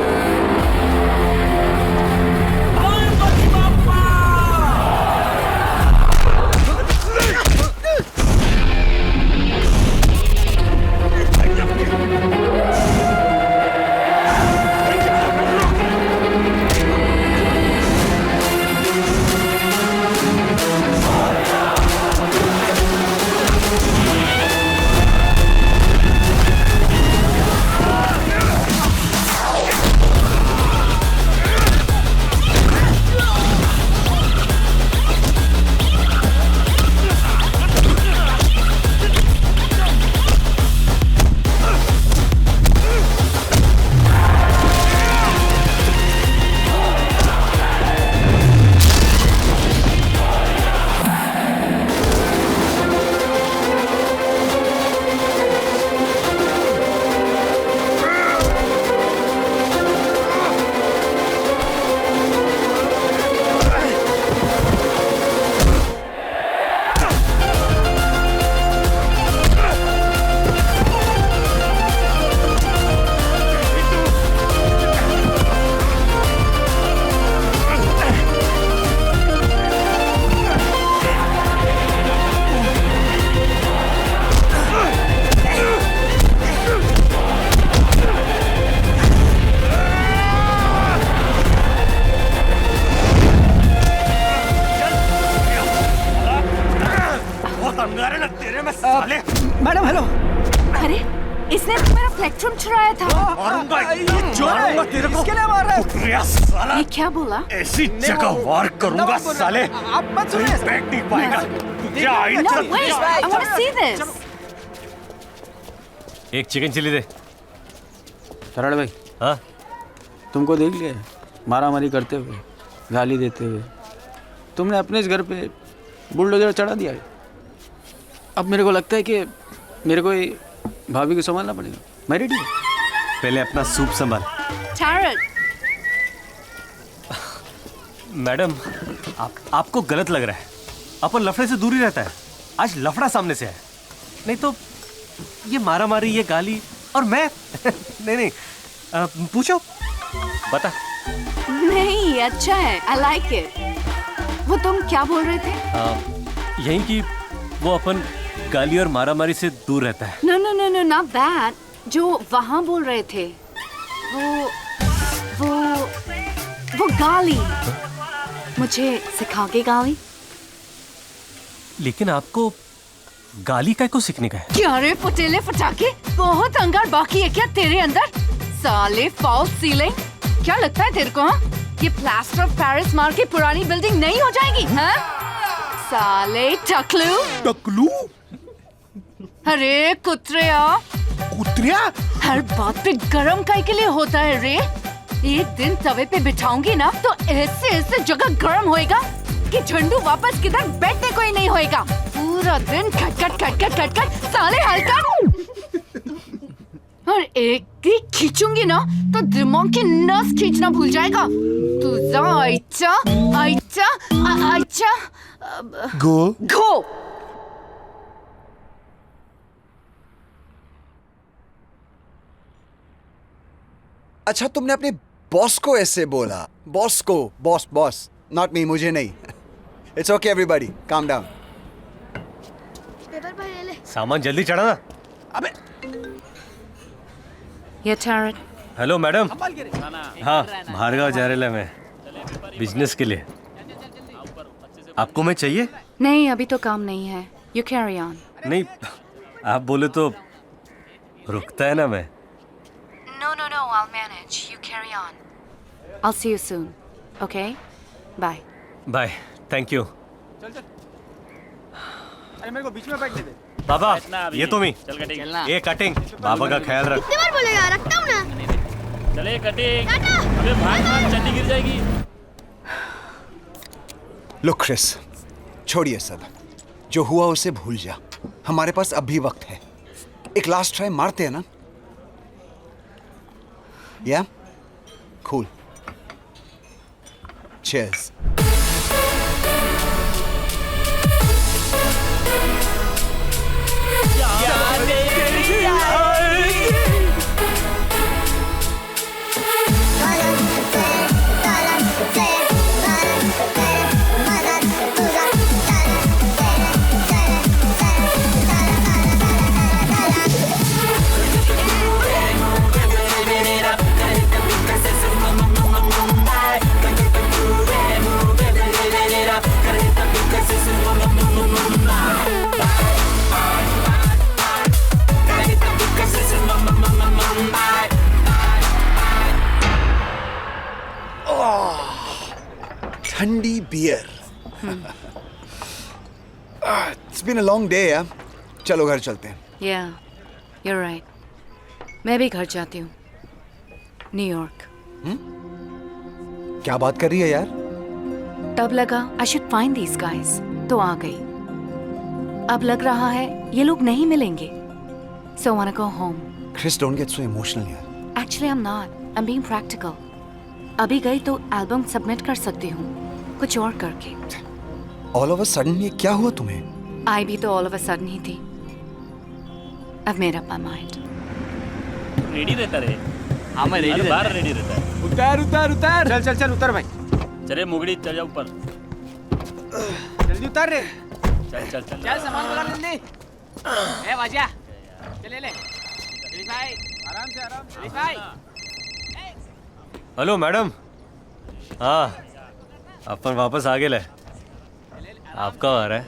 स्पेक्ट्रम चुराया था। मारूंगा तेरे को। इसके लिए मार रहा है? साला ये क्या बोला? ऐसी जगह वार करूंगा साले। आप मत सुनिए। बैठ नहीं पाएगा। जा No, wait, I want to see this. एक चिकन चिली दे। सरल भाई, हाँ तुमको देख लिया मारामारी करते हुए, गाली देते हुए। तुमने अपने इस घर पे बुलडोजर चढ़ा दिया है। अब मेरे को लगता है कि मेरे को ये भाभी को संभालना पड़ेगा। मैं रेडी हूँ। पहले अपना सूप संभाल। Tarot. मैडम, आपको गलत लग रहा है। अपन लफड़े से दूर ही रहता है। आज लफड़ा सामने से है, नहीं तो ये मारा मारी, ये गाली और मैं नहीं पूछो, बता। नहीं, अच्छा है, I like it. वो तुम क्या बोल रहे थे? यही कि वो अपन गाली और मारा मारी से दूर रहता है। No, no, no, no, not that. जो वहाँ बोल रहे थे, वो गाली। मुझे सिखाओगे गाली? लेकिन आपको गाली का को सीखने का है? क्या रे फुटेले फटाके, बहुत अंगार बाकी है क्या तेरे अंदर? साले फॉल्स सीलिंग, क्या लगता है तेरे को? हाँ? ये प्लास्टर ऑफ पेरिस मार के पुरानी बिल्डिंग नहीं हो जाएगी? हाँ? साले टकलू। टकलू? अरे कुत्रिया। कुत्रिया? हर बात पे गरम काहे के लिए होता है रे? एक दिन तवे पे बिठाऊंगी ना तो ऐसे ऐसे जगह गरम होएगा कि झंडू वापस किधर बैठने को ही नहीं होएगा। पूरा दिन खटखट साले हल्का। और एक ही खींचूंगी ना तो दिमाग की नस खींचना भूल जाएगा। तू जा आइचा गो। अच्छा, तुमने अपने बॉस को ऐसे बोला? बॉस को? बॉस नॉट मी, मुझे नहीं। It's okay everybody, calm down. Paper पर ले। सामान जल्दी चढ़ाना। अबे ये टैरेट। Hello madam. हाँ, भार्गव जा रहा है मैं बिजनेस के लिए। आपको मैं चाहिए? नहीं, अभी तो काम नहीं है। You carry on. नहीं, आप बोले तो रुकता है ना मैं। No, I'll manage. You carry on. I'll see you soon. Okay? Bye. Bye, thank you. अरे मेरे को बीच में बैठने दे। बाबा, ये तो मी। चल कटिंग। ये कटिंग, बाबा का ख्याल रख। कितनी बार बोलेगा? रखता हूँ ना। चले कटिंग। अबे भाग चड्डी गिर जाएगी। लुक क्रिस, छोड़िए सब। जो हुआ उसे भूल जा। हमारे पास अब भी वक्त है। एक लास्ट ट्राई मारते हैं ना? Yeah? Cool. Cheers. ठंडी beer. It's been a long day, यार। चलो घर चलते हैं। Yeah, you're right. मैं भी घर जाती हूँ। न्यूयॉर्क। क्या बात कर रही है यार? तब लगा I should find these guys, तो आ गई। अब लग रहा है ये लोग नहीं मिलेंगे। So I wanna go home. Chris, don't get so emotional यार। Actually, I'm not. I'm being practical. अभी गई तो एल्बम सबमिट कर सकती हूँ, कुछ और करके। All of a sudden ये क्या हुआ तुम्हें? आई भी तो all of a sudden ही थी। I've made up my mind. Ready रहता रे। हाँ, मैं रेडी रहता। बाहर रेडी रहता है। उतार। चल उतर भाई। चले मुगड़ी, चल जा ऊपर। जल्दी उतार रे। चल। चल सामान बुला ले। ए वाजा, चले ले। भाई, आराम से। भाई। Hello madam. हाँ, अपन वापस आ गए। आप कहाँ आ रहा है?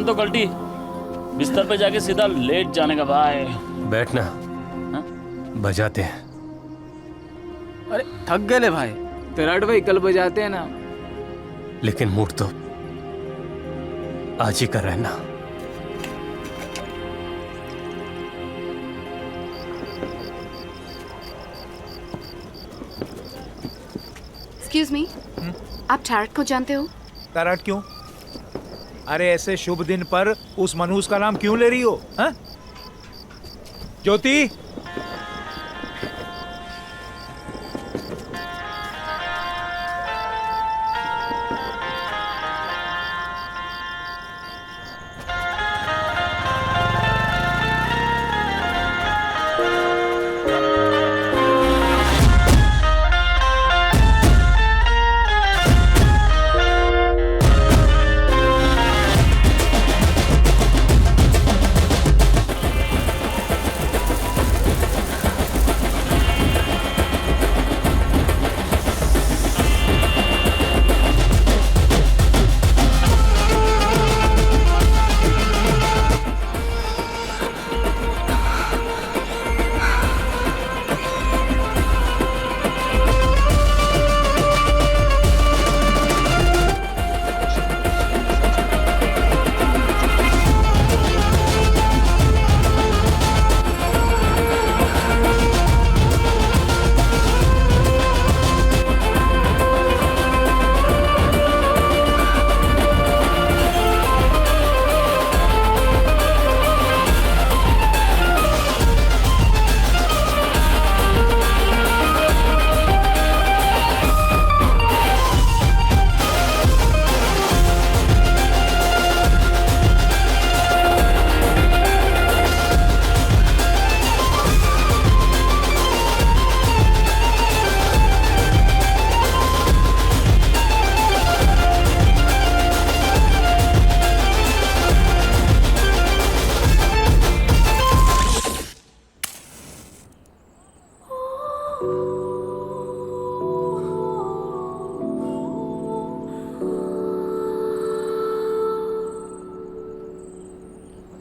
मान तो कल्टी, बिस्तर पे जाके सीधा लेट जाने का भाई। बैठना, बजाते हैं। अरे थक गए भाई, विराट भाई कल बजाते हैं ना। लेकिन मूड तो आज ही कर रहे हैं ना। एक्सक्यूज मी, आप टैरट को जानते हो? टैरट क्यों? अरे ऐसे शुभ दिन पर उस मनहूस का नाम क्यों ले रही हो? हाँ? ज्योति,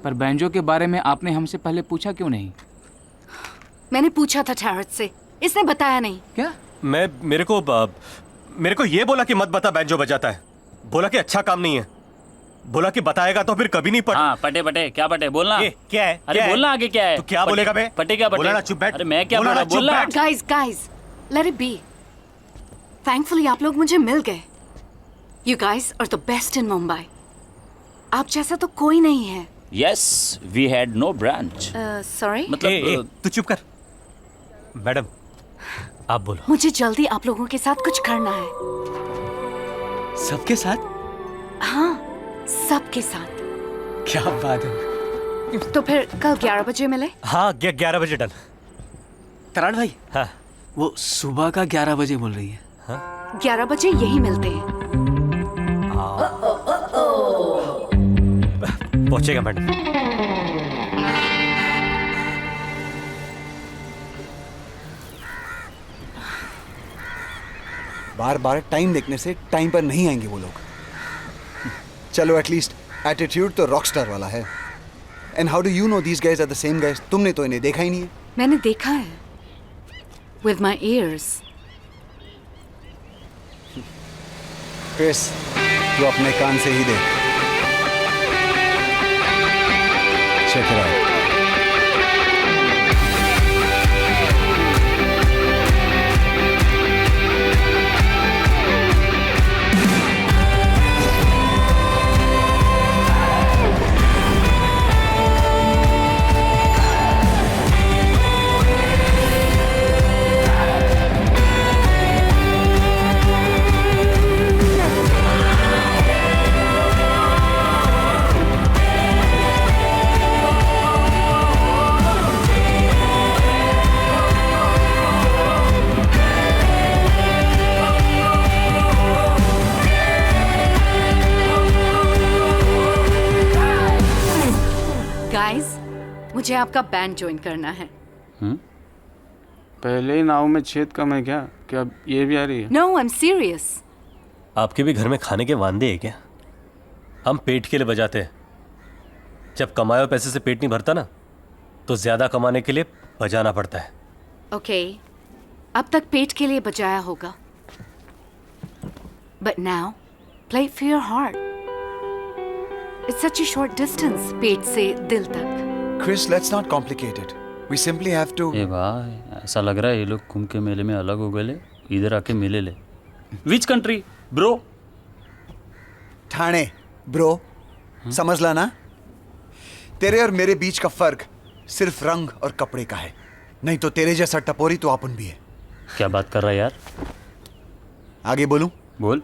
पर बैंजो के बारे में आपने हमसे पहले पूछा क्यों नहीं? मैंने पूछा था टैरट से, इसने बताया नहीं। क्या? मेरे को ये बोला कि मत बता बैंजो बजाता है। बोला कि अच्छा काम नहीं है। बोला कि बताएगा तो फिर कभी नहीं पटे। हाँ, पटे पटे क्या पटे बोलना? क्या है? अरे बोलना आगे क्या है? तू क्या बोलेगा बे? पटे क्या पटे? बोला ना चुप बैठ। अरे मैं क्या बोला? बोलना। Guys, let it be. Thankfully आप लोग मुझे मिल गए। You guys are the best in Mumbai. आप जैसा तो कोई नहीं है। Yes, we had no branch. Sorry? मतलब तू चुप कर। मैडम, आप बोलो। मुझे जल्दी आप लोगों के साथ कुछ करना है। सबके साथ? हाँ, सबके साथ। क्या बात है। तो फिर कल 11 बजे मिले? हाँ, 11 बजे डन। तराड़ भाई, हाँ, वो सुबह का 11 बजे बोल रही है। हाँ? 11 बजे यही मिलते हैं। पहुंचेगा मैडम। बार बार टाइम देखने से टाइम पर नहीं आएंगे वो लोग। चलो एटलीस्ट एटीट्यूड तो रॉकस्टार वाला है। And how do you know these guys are the same guys? तुमने तो इन्हें देखा ही नहीं है। मैंने देखा है with my ears. क्रिस, तू अपने कान से ही देख। Check it out. मुझे आपका बैंड ज्वाइन करना है। पहले ही नाव में छेद कम है क्या? क्या ये भी आ रही है? No, I'm serious. आपके भी घर में खाने के वांदे हैं क्या? हम पेट के लिए बजाते हैं, जब कमाए हुए पैसे से पेट नहीं भरता ना, तो ज्यादा कमाने के लिए बजाना पड़ता है। ओके, अब तक पेट के लिए बजाया होगा, but now play for your heart. It's such a short distance पेट से दिल तक। Chris, let's not complicate it, we simply have to. ए भाई, ऐसा लग रहा है ये लोग कुंभ के मेले में अलग हो गए ले, इधर आके मिले ले। Which country bro? Thane bro, समझ ला ना। तेरे और मेरे बीच का फर्क सिर्फ रंग और कपड़े का है, नहीं तो तेरे जैसा टपोरी तो अपन भी है। क्या बात कर रहा है यार? आगे बोलूं? बोल।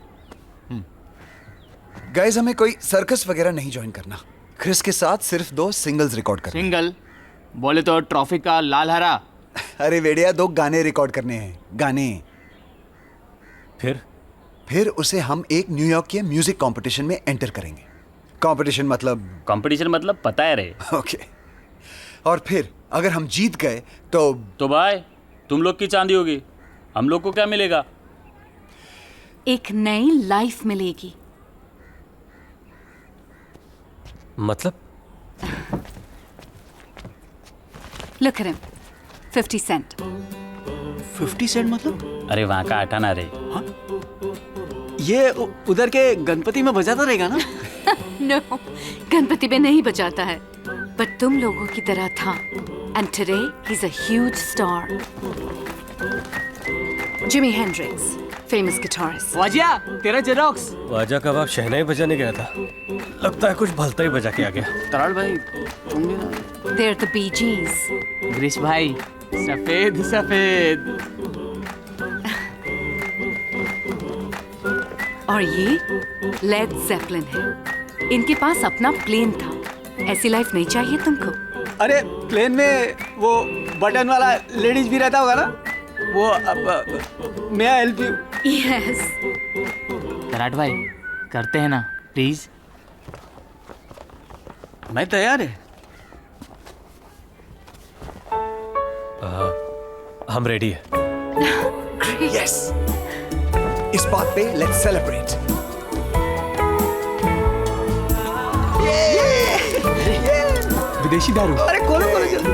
गाइस, हमें कोई सर्कस वगैरह नहीं ज्वाइन करना। क्रिस के साथ सिर्फ 2 सिंगल्स रिकॉर्ड करने। सिंगल बोले तो ट्रॉफी का लाल हरा। अरे वेडिया, 2 गाने रिकॉर्ड करने हैं, गाने। फिर उसे हम एक न्यूयॉर्क के म्यूजिक कंपटीशन में एंटर करेंगे। कंपटीशन मतलब पता है रे। ओके। और फिर अगर हम जीत गए तो भाई तुम लोग की चांदी होगी, हम लोग को क्या मिलेगा? एक नई लाइफ मिलेगी। मतलब? Look at him, 50 cent. 50 Saint मतलब? अरे वहाँ का आटाना रे। ये उधर के गणपति में बजाता रहेगा ना? No, गणपति में नहीं बजाता है, but तुम लोगों की तरह था। And today he's a huge star. Jimi Hendrix, famous guitarist. वाजिया, तेरा जेरोक्स। वाजा का बाप शहनाई बजाने गया था, लगता है कुछ भलता ही बजा के आ गया। तराल भाई, तुम भी ना? They're the Bee Gees. Girish भाई, सफेद सफेद। और ये लेड ज़ेपलिन है। इनके पास अपना प्लेन था। ऐसी लाइफ नहीं चाहिए तुमको? अरे प्लेन में वो बटन वाला लेडीज भी रहता होगा ना? वो मे आई हेल्प यू? यस। तराट भाई, करते हैं ना प्लीज? मैं तैयार है। हम रेडी है। यस, इस बात पे लेट्स सेलिब्रेट। विदेशी दारू। अरे खोलो जल्दी।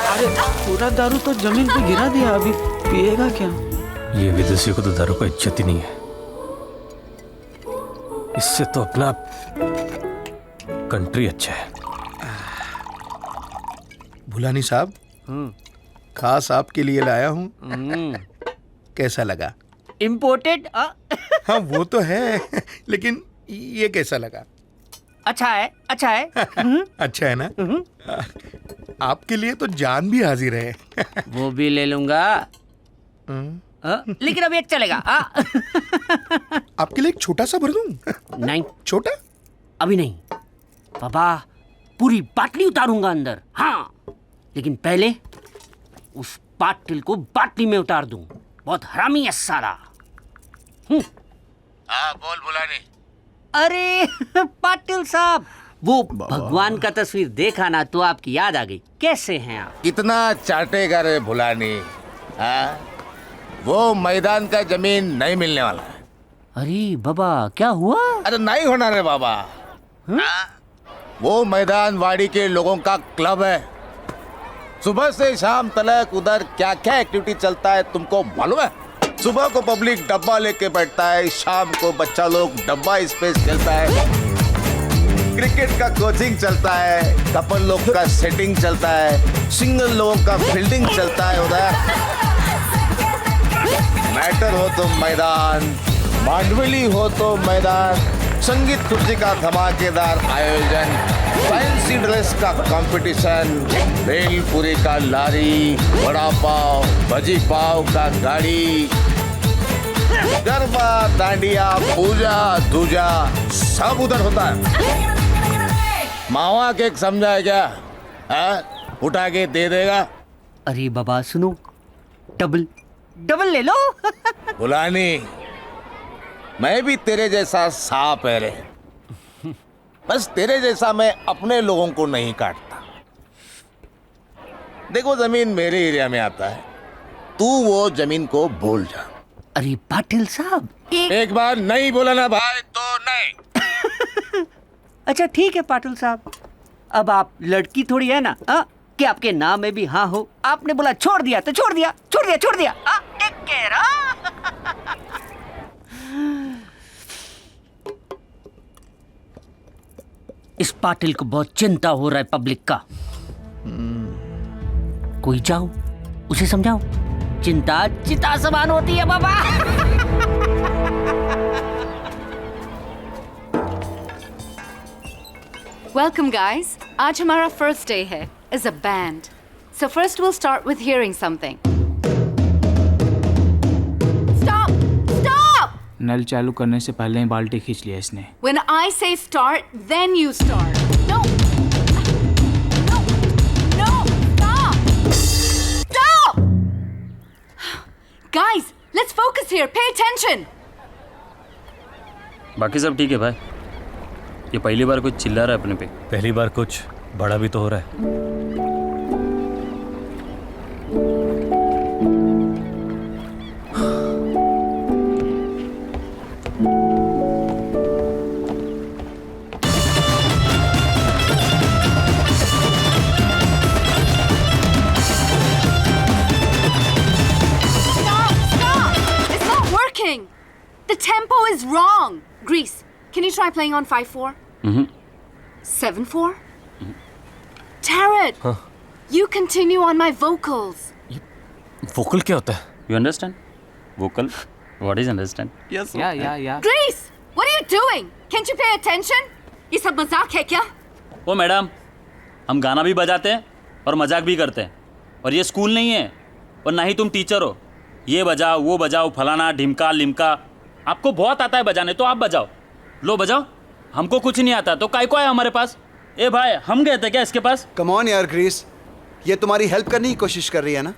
अरे पूरा दारू तो जमीन पे गिरा दिया, अभी पिएगा क्या? ये विदेशियों को तो दारू का इज्जत ही नहीं है, इससे तो अपना कंट्री अच्छा है। भुलानी साहब, खास आपके लिए लाया हूँ। कैसा लगा? इम्पोर्टेड? हाँ वो तो है, लेकिन ये कैसा लगा? अच्छा है, अच्छा है। अच्छा है ना? आपके लिए तो जान भी हाजिर है। वो भी ले लूंगा, लेकिन अब एक चलेगा। आपके लिए एक छोटा सा भर दूं? नहीं, छोटा अभी नहीं पापा, पूरी बाटली उतारूंगा अंदर। हाँ, लेकिन पहले उस पाटिल को बाटली में उतार दूं। बहुत हरामी है साला। हाँ बोल भुलानी। अरे पाटिल साहब, वो भगवान का तस्वीर देखा ना तो आपकी याद आ गई। कैसे हैं आप? कितना चाटेगा रे भुलानी? हाँ, वो मैदान का जमीन नहीं मिलने वाला है। अरे बाबा, क्या हुआ? अरे नहीं होना रे बाबा। वो मैदान वाड़ी के लोगों का क्लब है। सुबह से शाम तक उधर क्या क्या एक्टिविटी चलता है तुमको मालूम है? सुबह को पब्लिक डब्बा लेके बैठता है, शाम को बच्चा लोग डब्बा स्पेस खेलता है, क्रिकेट का कोचिंग चलता है, कपल लोग का सेटिंग चलता है, सिंगल लोगों का फील्डिंग चलता है उधर। मैटर हो तो मैदान, मांडवली हो तो मैदान, संगीत खुर्ची का धमाकेदार आयोजन, फैंसी ड्रेस का कंपटीशन, भेलपुरी का लारी, वड़ा पाव, भजी पाव का गाड़ी, गरबा, डांडिया, पूजा दूजा सब उधर होता है। मावा केक समझा है क्या? हाँ? उठा के दे देगा। अरे बाबा सुनो, डबल ले लो। बुलानी, मैं भी तेरे जैसा सांप है रे, बस तेरे जैसा मैं अपने लोगों को नहीं काटता। देखो जमीन मेरे एरिया में आता है, तू वो जमीन को भूल जा। अरे पाटिल साहब, एक बार नहीं बोला ना भाई तो नहीं। अच्छा ठीक है पाटिल साहब, अब आप लड़की थोड़ी है ना, कि आपके नाम में भी हाँ हो। आपने बोला छोड़ दिया तो छोड़ दिया, छोड़ दिया छोड़ दिया। Take care. इस पाटिल को बहुत चिंता हो रहा है पब्लिक का। कोई जाओ उसे समझाओ, चिंता चिता समान होती है बाबा। Welcome guys. आज हमारा first day है as a band. So first we'll start with hearing something. Stop! Stop! नल चालू करने से पहले ही बाल्टी खींच लिया इसने। When I say start, then you start. No! No! No! Stop! Stop! Guys, let's focus here. Pay attention. बाकी सब ठीक है भाई। ये पहली बार कुछ चिल्ला रहा है अपने पे। पहली बार कुछ बड़ा भी तो हो रहा है। The tempo is wrong. Grease, can you try playing on 5/4? 7/4? Tarot, you continue on my vocals. Vocal क्या होता है? You understand? Vocal? What is understand? Yes. Yeah. Grease, what are you doing? Can't you pay attention? ये सब मजाक है क्या? ओ madam, हम गाना भी बजाते हैं और मजाक भी करते हैं, और ये स्कूल नहीं है और ना ही तुम टीचर हो। ये बजाओ वो बजाओ, फलाना ढिमका लिमका, आपको बहुत आता है बजाने तो आप बजाओ। लो बजाओ, हमको कुछ नहीं आता तो काय को है हमारे पास। ए भाई, हम गए थे क्या इसके पास? कम ऑन यार ग्रीस, ये तुम्हारी हेल्प करने की कोशिश कर रही है ना?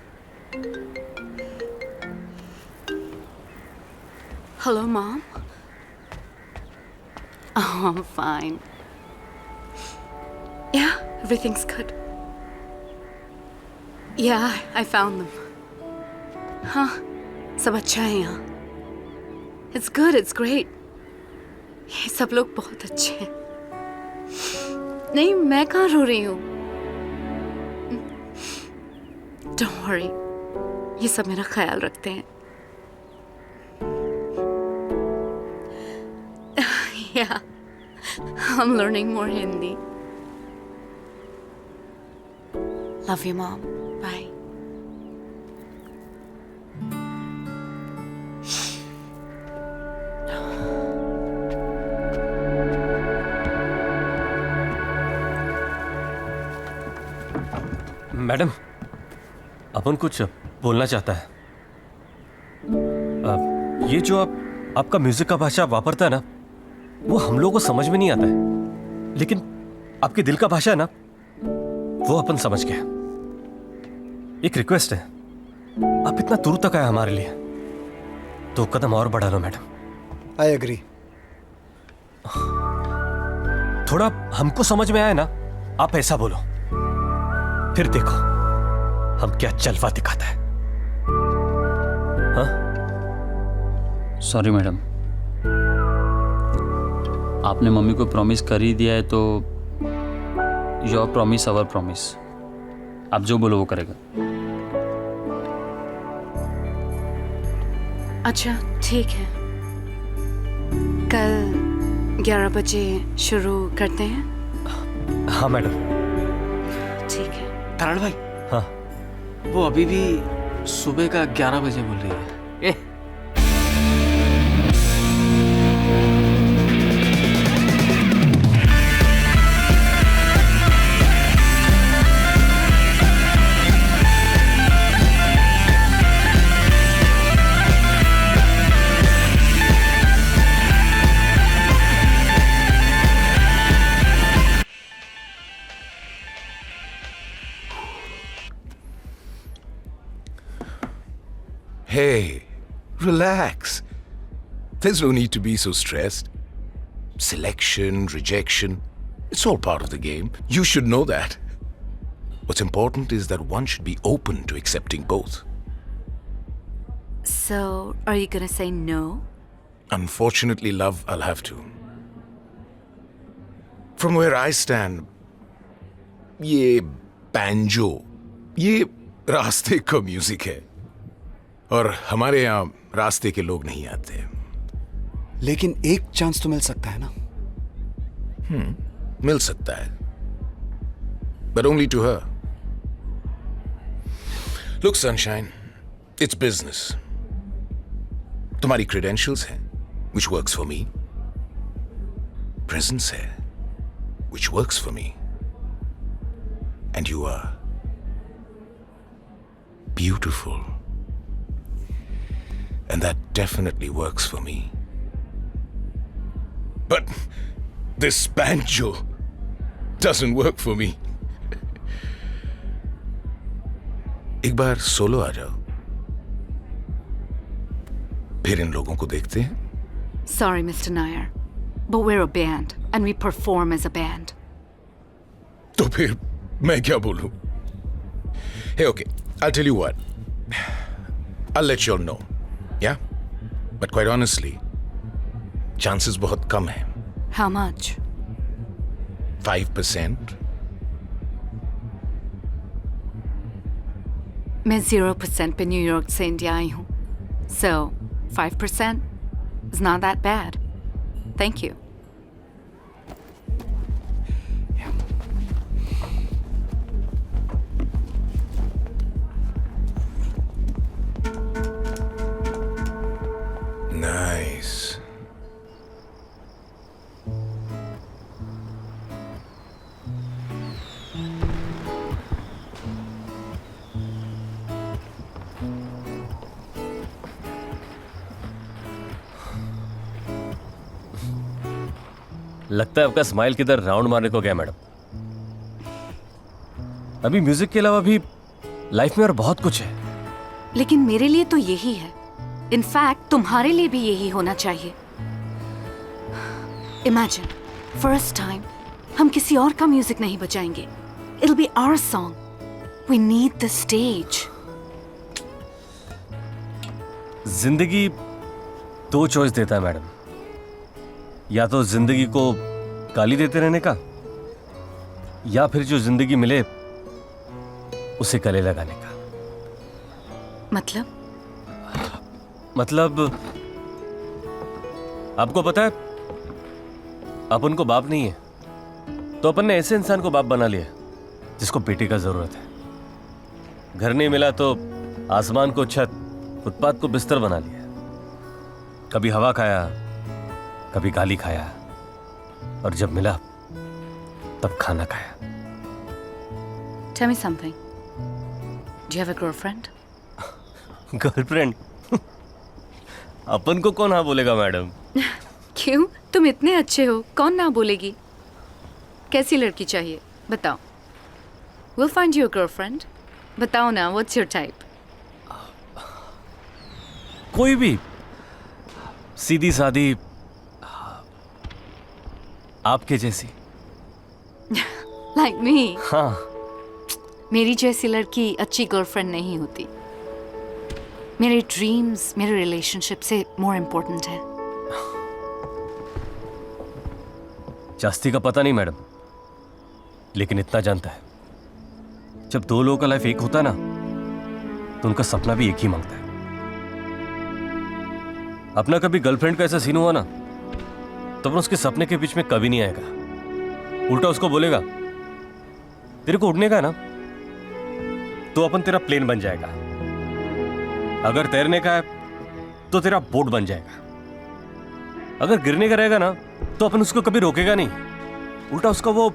Hello, Mom. Oh, I'm fine. Yeah, everything's good. Yeah, I found them. हाँ, सब अच्छा है यहाँ। It's good, it's great. ये सब लोग बहुत अच्छे हैं। नहीं, मैं कहाँ रो रही हूँ? Don't worry, ये सब मेरा ख्याल रखते हैं। Yeah, I'm learning more Hindi. Love you, Mom. Bye. Madam, अपन कुछ बोलना चाहता है। ये जो आपका म्यूजिक का भाषा वापरता है ना, वो हम लोगों को समझ में नहीं आता है, लेकिन आपके दिल का भाषा है ना, वो अपन समझ गए। एक रिक्वेस्ट है, आप इतना दूर तक आए हमारे लिए, 2 कदम और बढ़ा लो मैडम। I agree. थोड़ा हमको समझ में आए ना, आप ऐसा बोलो, फिर देखो हम क्या जलवा दिखाता है। हाँ? सॉरी मैडम, आपने मम्मी को प्रॉमिस कर ही दिया है तो योर प्रॉमिस अवर प्रॉमिस। आप जो बोलो वो करेगा। अच्छा ठीक है, कल 11 बजे शुरू करते हैं। हाँ मैडम। ठीक है। तरण भाई, हाँ, वो अभी भी सुबह का 11 बजे बोल रही है। Hey, relax. There's no need to be so stressed. Selection, rejection, it's all part of the game. You should know that. What's important is that one should be open to accepting both. So, are you gonna say no? Unfortunately, love, I'll have to. From where I stand, ये banjo, ये रास्ते का music है और हमारे यहाँ रास्ते के लोग नहीं आते। लेकिन एक चांस तो मिल सकता है ना? मिल सकता है, but only to her. Look, Sunshine, it's business. तुम्हारी credentials हैं, which works for me. Presence है, which works for me. And you are beautiful. And that definitely works for me. But this banjo doesn't work for me. एक बार solo आ जाओ, फिर इन लोगों को देखते हैं। Sorry, Mr. Nair, but we're a band and we perform as a band. तो फिर मैं क्या बोलूं? Hey, okay, I'll tell you what. I'll let you all know. Yeah? But quite honestly, chances बहुत कम हैं। How much? 5%. मैं 0% पे New York से इंडिया आई हूँ, so 5% is not that bad. Thank you. Nice. लगता है आपका स्माइल किधर राउंड मारने को गया मैडम। अभी म्यूजिक के अलावा भी लाइफ में और बहुत कुछ है। लेकिन मेरे लिए तो यही है। इनफैक्ट तुम्हारे लिए भी यही होना चाहिए। इमेजिन, फर्स्ट टाइम हम किसी और का म्यूजिक नहीं बजाएंगे। It'll be our song. We need the stage. जिंदगी दो चॉइस देता है मैडम, या तो जिंदगी को गाली देते रहने का, या फिर जो जिंदगी मिले उसे गले लगाने का। मतलब आपको पता है, अपन को बाप नहीं है तो अपन ने ऐसे इंसान को बाप बना लिया जिसको बेटे का जरूरत है। घर नहीं मिला तो आसमान को छत, फुटपाथ को बिस्तर बना लिया। कभी हवा खाया, कभी गाली खाया, और जब मिला तब खाना खाया। Tell me something. Do you have a girlfriend? Girlfriend? अपन को कौन हाँ बोलेगा मैडम? क्यों? तुम इतने अच्छे हो, कौन ना बोलेगी? कैसी लड़की चाहिए बताओ। We'll find you a girlfriend. बताओ ना, what's your type? कोई भी, सीधी सादी, आपके जैसी। Like me? हाँ। मेरी जैसी लड़की अच्छी गर्लफ्रेंड नहीं होती। मेरे ड्रीम्स मेरे रिलेशनशिप से मोर इम्पोर्टेंट है। जास्ती का पता नहीं मैडम, लेकिन इतना जानता है, जब दो लोगों का लाइफ एक होता है ना, तो उनका सपना भी एक ही मांगता है। अपना कभी गर्लफ्रेंड का ऐसा सीन हुआ ना, तो अपन उसके सपने के बीच में कभी नहीं आएगा। उल्टा उसको बोलेगा, तेरे को उड़ने का है ना, तो अपन तेरा प्लेन बन जाएगा। अगर तैरने का है तो तेरा बोट बन जाएगा। अगर गिरने का रहेगा ना, तो अपन उसको कभी रोकेगा नहीं। उल्टा उसका वो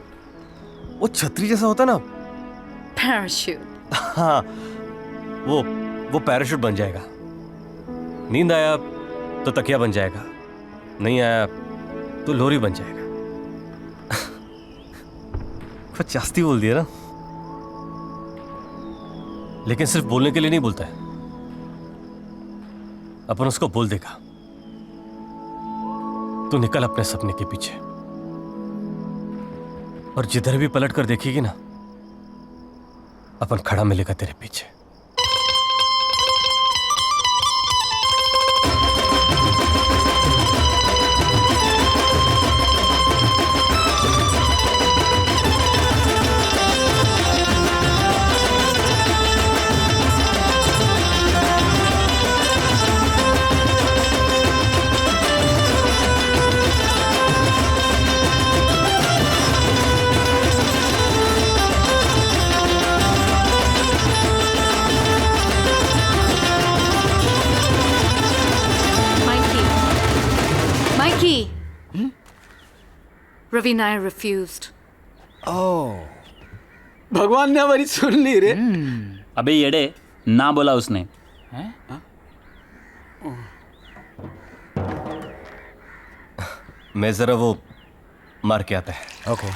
छतरी जैसा होता ना, पैराशूट। हाँ, वो पैराशूट बन जाएगा। नींद आया तो तकिया बन जाएगा, नहीं आया तो लोरी बन जाएगा। कुछ जास्ती बोल दिया ना, लेकिन सिर्फ बोलने के लिए नहीं बोलता है। अपन उसको बोल देगा, तू निकल अपने सपने के पीछे, और जिधर भी पलट कर देखेगी ना, अपन खड़ा मिलेगा तेरे पीछे। Ravi Nair refused. Oh. भगवान ने हमारी सुन ली रे। अबे येड़े, ना बोला उसने। मैं जरा वो मार के आता है। ओके।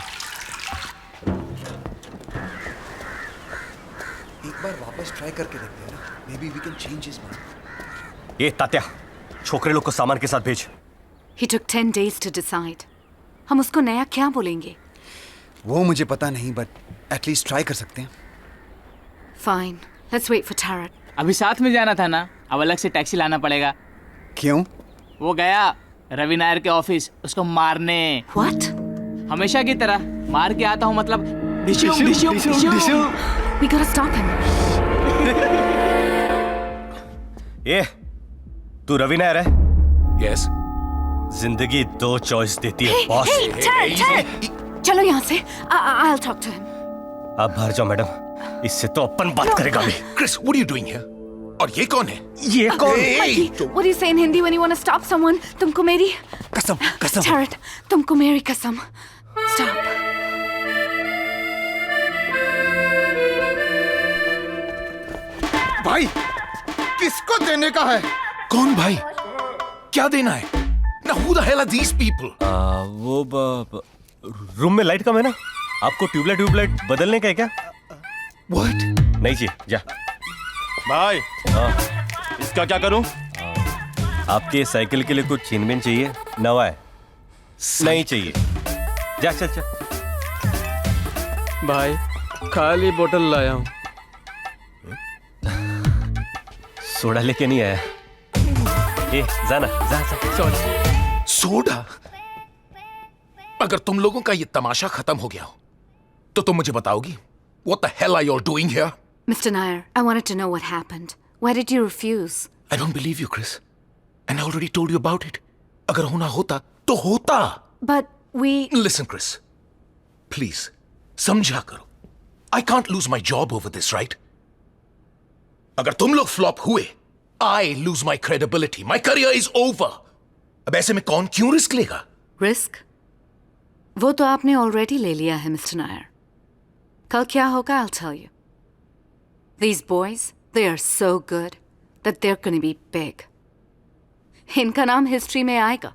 एक बार वापस ट्राई करके देखते हैं ना। Maybe we can change his mind. ये तात्या, छोकरे लोग को सामान के साथ भेज। He took 10 days to decide. हम उसको नया क्या बोलेंगे? वो मुझे पता नहीं, but at least ट्राई कर सकते हैं। Fine. Let's wait for Tarat. अभी साथ में जाना था ना, अब अलग से टैक्सी लाना पड़ेगा। क्यों? वो गया रवि नायर के ऑफिस उसको मारने। What? हमेशा की तरह मार के आता हूँ, मतलब Dishoom Dishoom Dishoom. We gotta stop him. ये तू रवि नायर है? Yes. जिंदगी दो चॉइस देती है बॉस। Hey, Tarat. चलो यहाँ से। I'll talk to him. आप बाहर जाओ मैडम, इससे तो अपन बात करेगा भी। Chris, what are you doing here? और ये कौन है? ये कौन? Mikey, what do you say in Hindi when you want to stop someone? तुमको मेरी कसम, कसम। Tarat, तुमको मेरी कसम। Stop. भाई, किसको देने का है? कौन भाई? क्या देना है? Now who the hell are these people? वो रूम में लाइट कम है ना, आपको ट्यूबलाइट बदलने का है क्या? What? नहीं जी, जा। भाई, इसका क्या करूं? आपके साइकिल के लिए कुछ छीन-बीन चाहिए? नवा है। नहीं चाहिए। जा चल चल। भाई, खाली बोतल लाया हूँ। सोडा लेके नहीं आया। ए, जाना, जा। सोडा? अगर तुम लोगों का ये तमाशा खत्म हो गया हो, तो तुम मुझे बताओगी? What the hell are you all doing here? Mr. Nair, I wanted to know what happened. Why did you refuse? I don't believe you, Chris. And I already told you about it. अगर होना होता, तो होता. But we... Listen, Chris. Please, समझा करो. I can't lose my job over this, right? अगर तुम लोग फ्लॉप हुए, I lose my credibility. My career is over. अब ऐसे में कौन क्यों रिस्क लेगा? Risk? वो तो आपने already ले लिया है, Mr. Nair. कल क्या होगा, I'll tell you. These boys, they are so good that they're going to be big. इनका नाम हिस्ट्री में आएगा,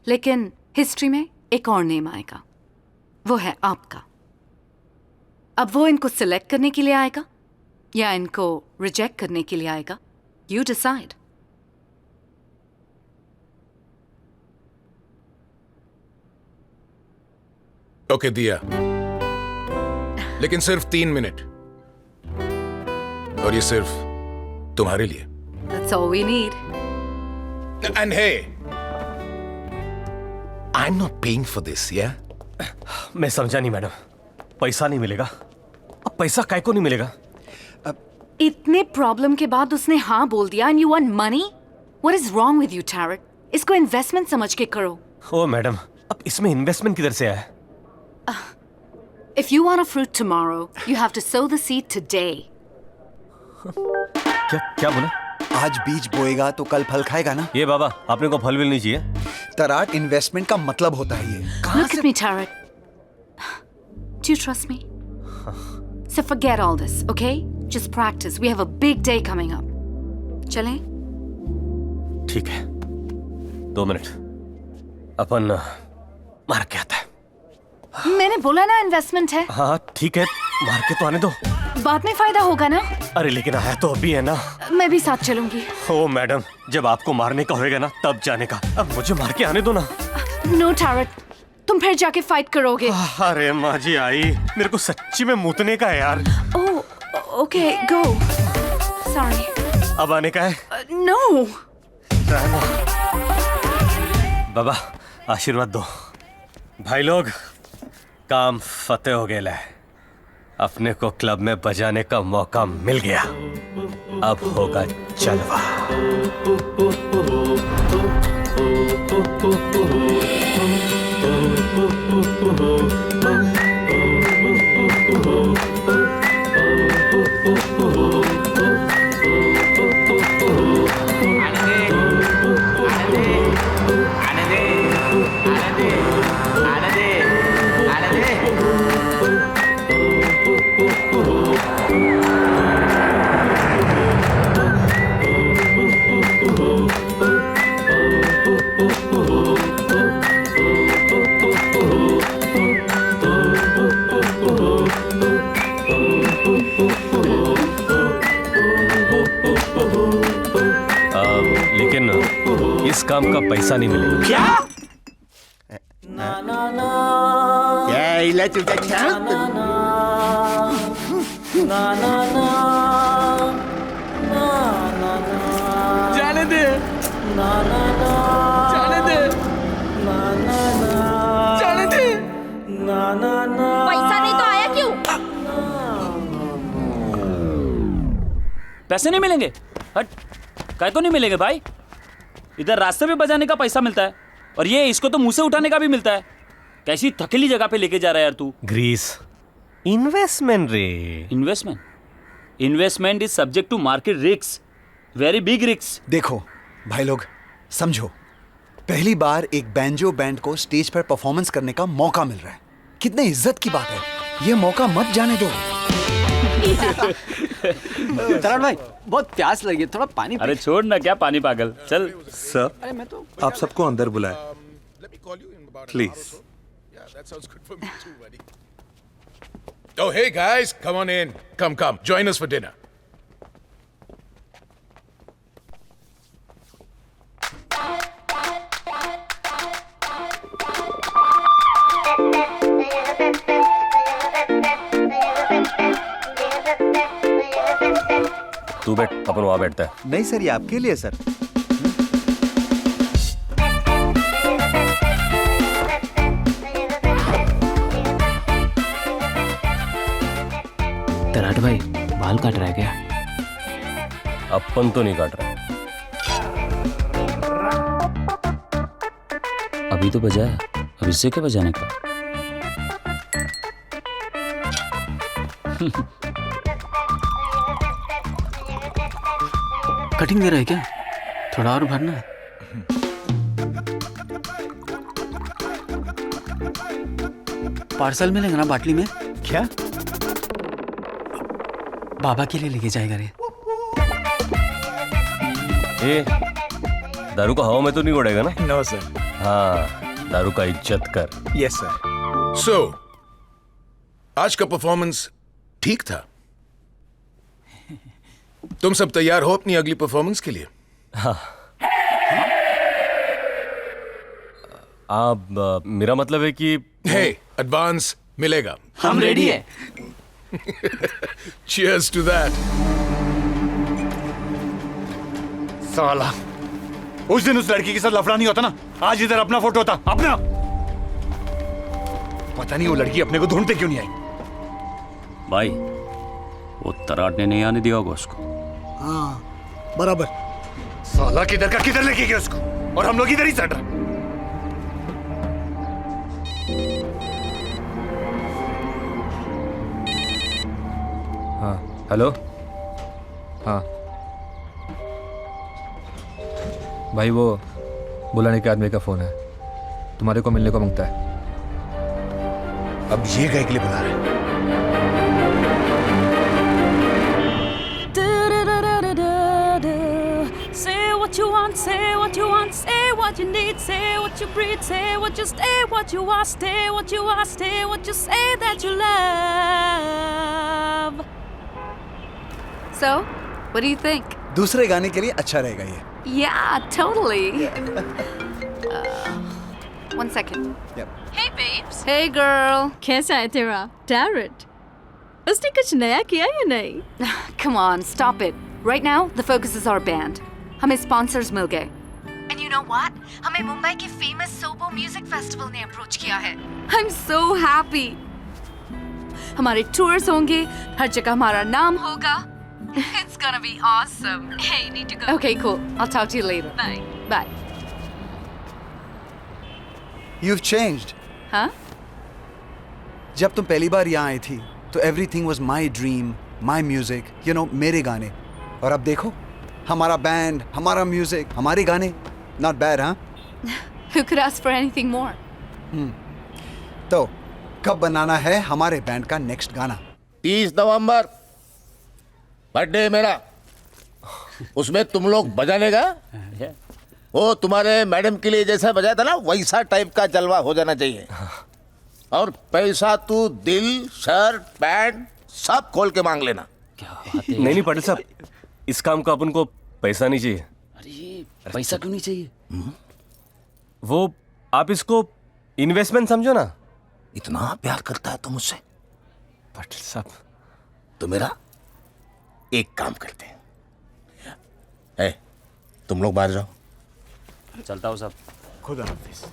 लेकिन हिस्ट्री में एक और नेम आएगा, वो है आपका। अब वो इनको सिलेक्ट करने के लिए आएगा या इनको रिजेक्ट करने के लिए आएगा? You decide. ओके दिया, लेकिन सिर्फ 3 मिनट, और ये सिर्फ तुम्हारे लिए। That's all we need. And hey, I'm not paying for this, yeah? मैं समझा नहीं मैडम, पैसा नहीं मिलेगा। अब पैसा काय को नहीं मिलेगा? इतने प्रॉब्लम के बाद उसने हाँ बोल दिया and you want money? What is wrong with you, Tarat? इसको इन्वेस्टमेंट समझ के करो। ओ मैडम, अब इसमें इन्वेस्टमेंट किधर से आया? If you want a fruit tomorrow, you have to sow the seed today. क्या बोला? आज बीज बोएगा तो कल फल खाएगा ना? ये बाबा, आपने को फल भी नहीं चाहिए? तराट, इन्वेस्टमेंट का मतलब होता है ये। Look at me, Tarat. Do you trust me? So forget all this, okay? Just practice. We have a big day coming up. चलें? ठीक है, 2 मिनट, अपन मार के आता है। मैंने बोला ना इन्वेस्टमेंट है। हाँ ठीक है, मार के तो आने दो, बाद में फायदा होगा ना? अरे लेकिन आया तो अभी है ना। मैं भी साथ चलूंगी। ओ मैडम, जब आपको मारने का होएगा ना तब जाने का, अब मुझे मार के आने दो ना। नो Tarat, तुम फिर जाके फाइट करोगे। अरे माँ जी आई, मेरे को सच्ची में मूतने का है यार। ओह, ओके, गो। सॉरी। अब आने का है? नो। बाबा आशीर्वाद दो। भाई लोग, काम फतेह हो गया है, अपने को क्लब में बजाने का मौका मिल गया, अब होगा जलवा। आने दे इस काम का पैसा नहीं मिलेगा। क्या इला चुटा जाने दे, जाने दे, जाने दे। पैसा नहीं तो आया क्यों? पैसे नहीं मिलेंगे? हट, काय को नहीं मिलेंगे भाई? इधर रास्ते पे बजाने का पैसा मिलता है और ये इसको तो मुंह से उठाने का भी मिलता है। कैसी थकेली जगह पे लेके जा रहा है यार तू। ग्रीस इन्वेस्टमेंट रे। Investment? Investment is subject to market risk, very big risk. देखो भाई लोग, समझो, पहली बार एक बैंजो बैंड को स्टेज पर परफॉर्मेंस करने का मौका मिल रहा है। कितने इज्जत की बात है, ये मौका मत जाने दो। तरण भाई बहुत प्यास लगी है, थोड़ा पानी अरे छोड़ ना, क्या पानी पागल, चल। सर, अरे मैं तो आप सबको अंदर बुलाए please. Oh, hey guys, come on in. Come, join us for dinner. तू बैठ, अपन वहां बैठता है। नहीं सर, ये आपके लिए सर। तराट भाई बाल काट रहा है क्या? अपन तो नहीं काट रहा। अभी तो बजाया, अब इससे क्या बजाने का? कटिंग दे रहा है क्या? थोड़ा और भरना है। पार्सल मिलेगा ना बाटली में? क्या? बाबा के लिए लेके जाएगा रे। ए, दारू का हवा में तो नहीं उड़ेगा ना? No sir. हाँ, दारू का इज्जत कर। Yes sir. So, आज का परफॉर्मेंस ठीक था। तुम सब तैयार हो अपनी अगली परफॉर्मेंस के लिए? हाँ। आप मेरा मतलब है कि हे, एडवांस मिलेगा। हम रेडी है। Cheers to that. साला, उस दिन उस लड़की के साथ लफड़ा नहीं होता ना, आज इधर अपना फोटो होता। अपना पता नहीं वो लड़की अपने को ढूंढते क्यों नहीं आई। भाई वो तराट ने नहीं आने दिया होगा उसको। हाँ बराबर। साला किधर का किधर लेके गया उसको, और हम लोग इधर ही चढ़ रहे। हाँ हेलो। हाँ भाई, वो बुलाने के आदमी का फोन है, तुम्हारे को मिलने को मांगता है। अब ये गए के लिए बुला रहे हैं। Say what you want, say what you want, say what you need, say what you breathe, say what you stay, what you are, stay what you are, stay what you say that you love. So, what do you think? दूसरे गाने के लिए अच्छा रहेगा ये। Yeah, totally. One second. Yep. Hey babes. Hey girl. कैसा है तेरा Tarot? उसने कुछ नया किया या नहीं? Come on, stop it. Right now, the focus is our band. हमें sponsors मिल गए. And you know what? हमें मुंबई के famous Sobo Music Festival ने approach किया है. I'm so happy. हमारे tours होंगे, हर जगह हमारा नाम होगा. It's gonna be awesome. Hey, you need to go. Okay, cool. I'll talk to you later. Bye. Bye. You've changed. हाँ? जब तुम पहली बार यहाँ आई थी तो everything was my dream, my music, you know, मेरे गाने। और अब देखो, हमारा बैंड, हमारा म्यूजिक, हमारे गाने। Not bad, हाँ? Who could ask for anything more? तो कब बनाना है हमारे बैंड का नेक्स्ट गाना? 30 नवंबर बर्थडे मेरा, उसमें तुम लोग बजाने का। वो तुम्हारे मैडम के लिए जैसा बजाया था ना, वैसा टाइप का जलवा हो जाना चाहिए। और पैसा तू दिल, शर्ट, पैंट सब खोल के मांग लेना। नहीं पटेल साहब, इस काम का अपन को पैसा नहीं चाहिए। पैसा क्यों नहीं चाहिए? वो आप इसको इन्वेस्टमेंट समझो ना। इतना प्यार करता है तो मुझसे? पाटिल साहब तो मेरा एक काम करते हैं। तुम लोग बाहर जाओ। चलता हूँ साहब। खुदा हाफिज।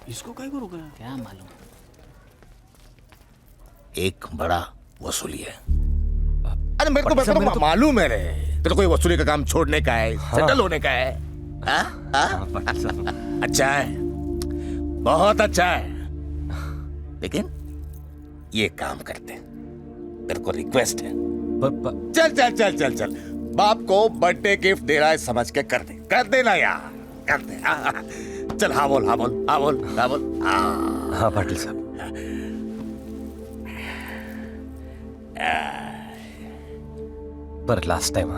इसको काय को रोका? क्या मालूम। एक बड़ा वसूली है। अरे मेरे को मालूम है रे, तेरे को ये वसूली का काम छोड़ने का है, सेटल होने का है। अच्छा है, बहुत अच्छा है, लेकिन ये काम करते हैं। तेरे को रिक्वेस्ट है, चल चल चल चल चल, बाप को बर्थडे गिफ्ट दे रहा है समझ के कर देना यार, कर दे। चल हाँ बोल, हाँ बोल, हाँ बोल, हाँ बोल। हाँ पाटिल साहब। पर लास्ट टाइम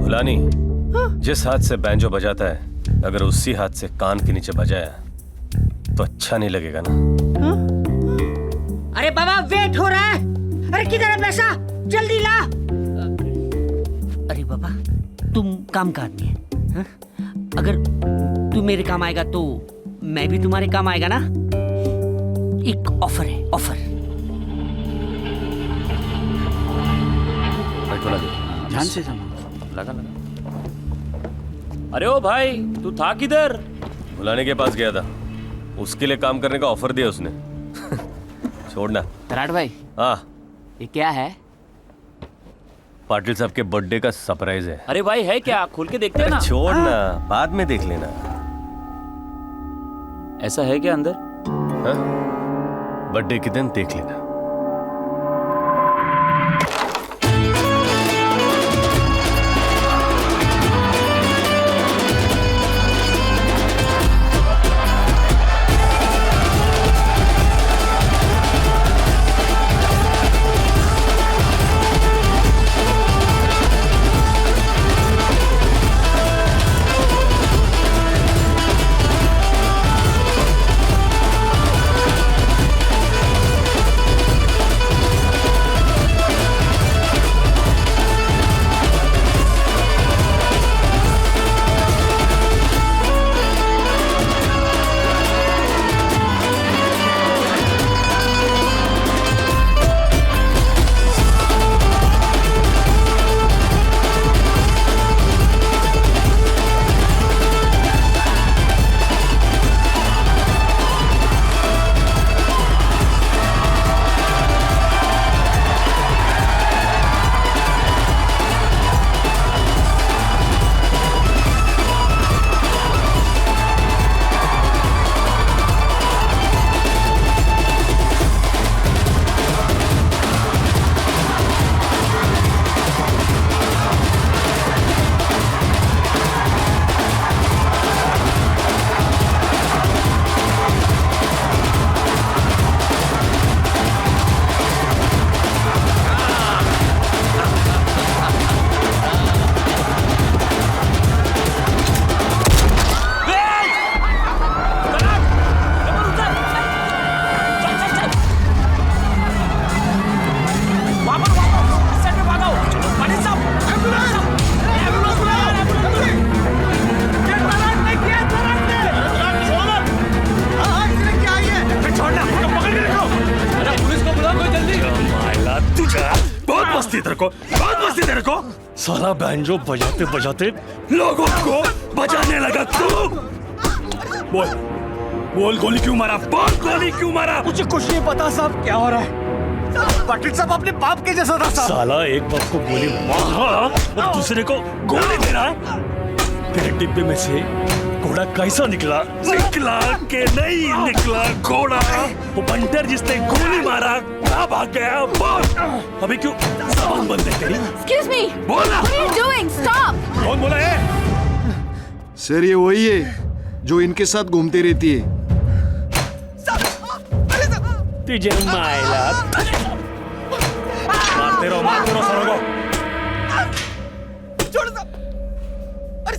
भुलानी, जिस हाथ से बैंजो बजाता है अगर उसी हाथ से कान के नीचे बजाया तो अच्छा नहीं लगेगा ना। अरे बाबा वेट हो रहा है। अरे किधर है पैसा? जल्दी ला। अरे बाबा तुम काम का आदमी है, हाँ? अगर तू मेरे काम आएगा तो मैं भी तुम्हारे काम आएगा ना। एक ऑफर है, ऑफर। ध्यान से लगा। अरे ओ भाई, तू था किधर? भुलाने के पास गया था, उसके लिए काम करने का ऑफर दिया उसने। छोड़ना। तराट भाई। हाँ ये क्या है? पाटिल साहब के बर्थडे का सरप्राइज है। अरे भाई है क्या? खोल के देखते हैं ना। छोड़ना, बाद में देख लेना। ऐसा है क्या अंदर? बर्थडे के दिन देख लेना। साला बैंजो बजाते बजाते लोगों को बजाने लगा तू। बोल गोली क्यों मारा? बोल गोली क्यों मारा? मुझे कुछ नहीं पता साहब क्या हो रहा है। पाटिल साहब अपने बाप के जैसा था साहब। साला एक बाप को गोली मारा और दूसरे को गोली दे रहा है। तेरे डिब्बे में से घोड़ा कैसा निकला? निकला के नहीं निकला घोड़ा? वो बंटर जिसने गोली मारा कहाँ भाग गया? बोल। अभी क्यों जबान बंद है तेरी? Excuse me. बोला। What are you doing? Stop. कौन बोला है? सर ये वही है जो इनके साथ घूमती रहती है। तुझे मायला मारते रहो सारों को।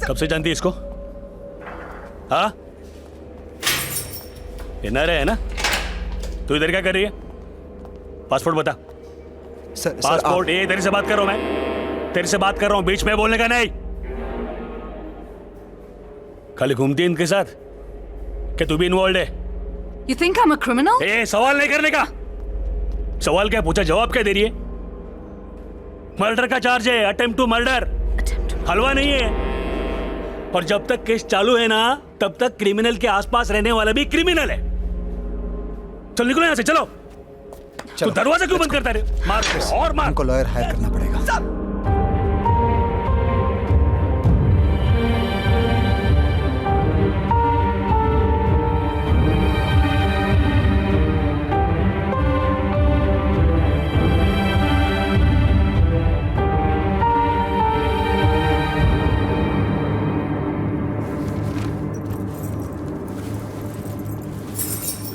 कब से जानती है इसको? हाँ? ये नरे है ना? तू इधर क्या कर रही है? पासपोर्ट बता। Sir passport. ये तेरे से बात कर रहा हूं मैं, तेरे से बात कर रहा हूं, बीच में बोलने का नहीं। खाली घूमती है इनके साथ, क्या तू भी इन्वॉल्व है? You think I'm a criminal? ए, सवाल नहीं करने का। सवाल क्या पूछा, जवाब क्या दे रही है? मर्डर का चार्ज है, अटेम्प्ट टू मर्डर, हलवा नहीं है। और जब तक केस चालू है ना, तब तक क्रिमिनल के आसपास रहने वाला भी क्रिमिनल है। चल निकलो यहाँ से, चलो। तू दरवाजा क्यों बंद करता रे? मार और मार। हमको लॉयर हायर करना पड़ेगा।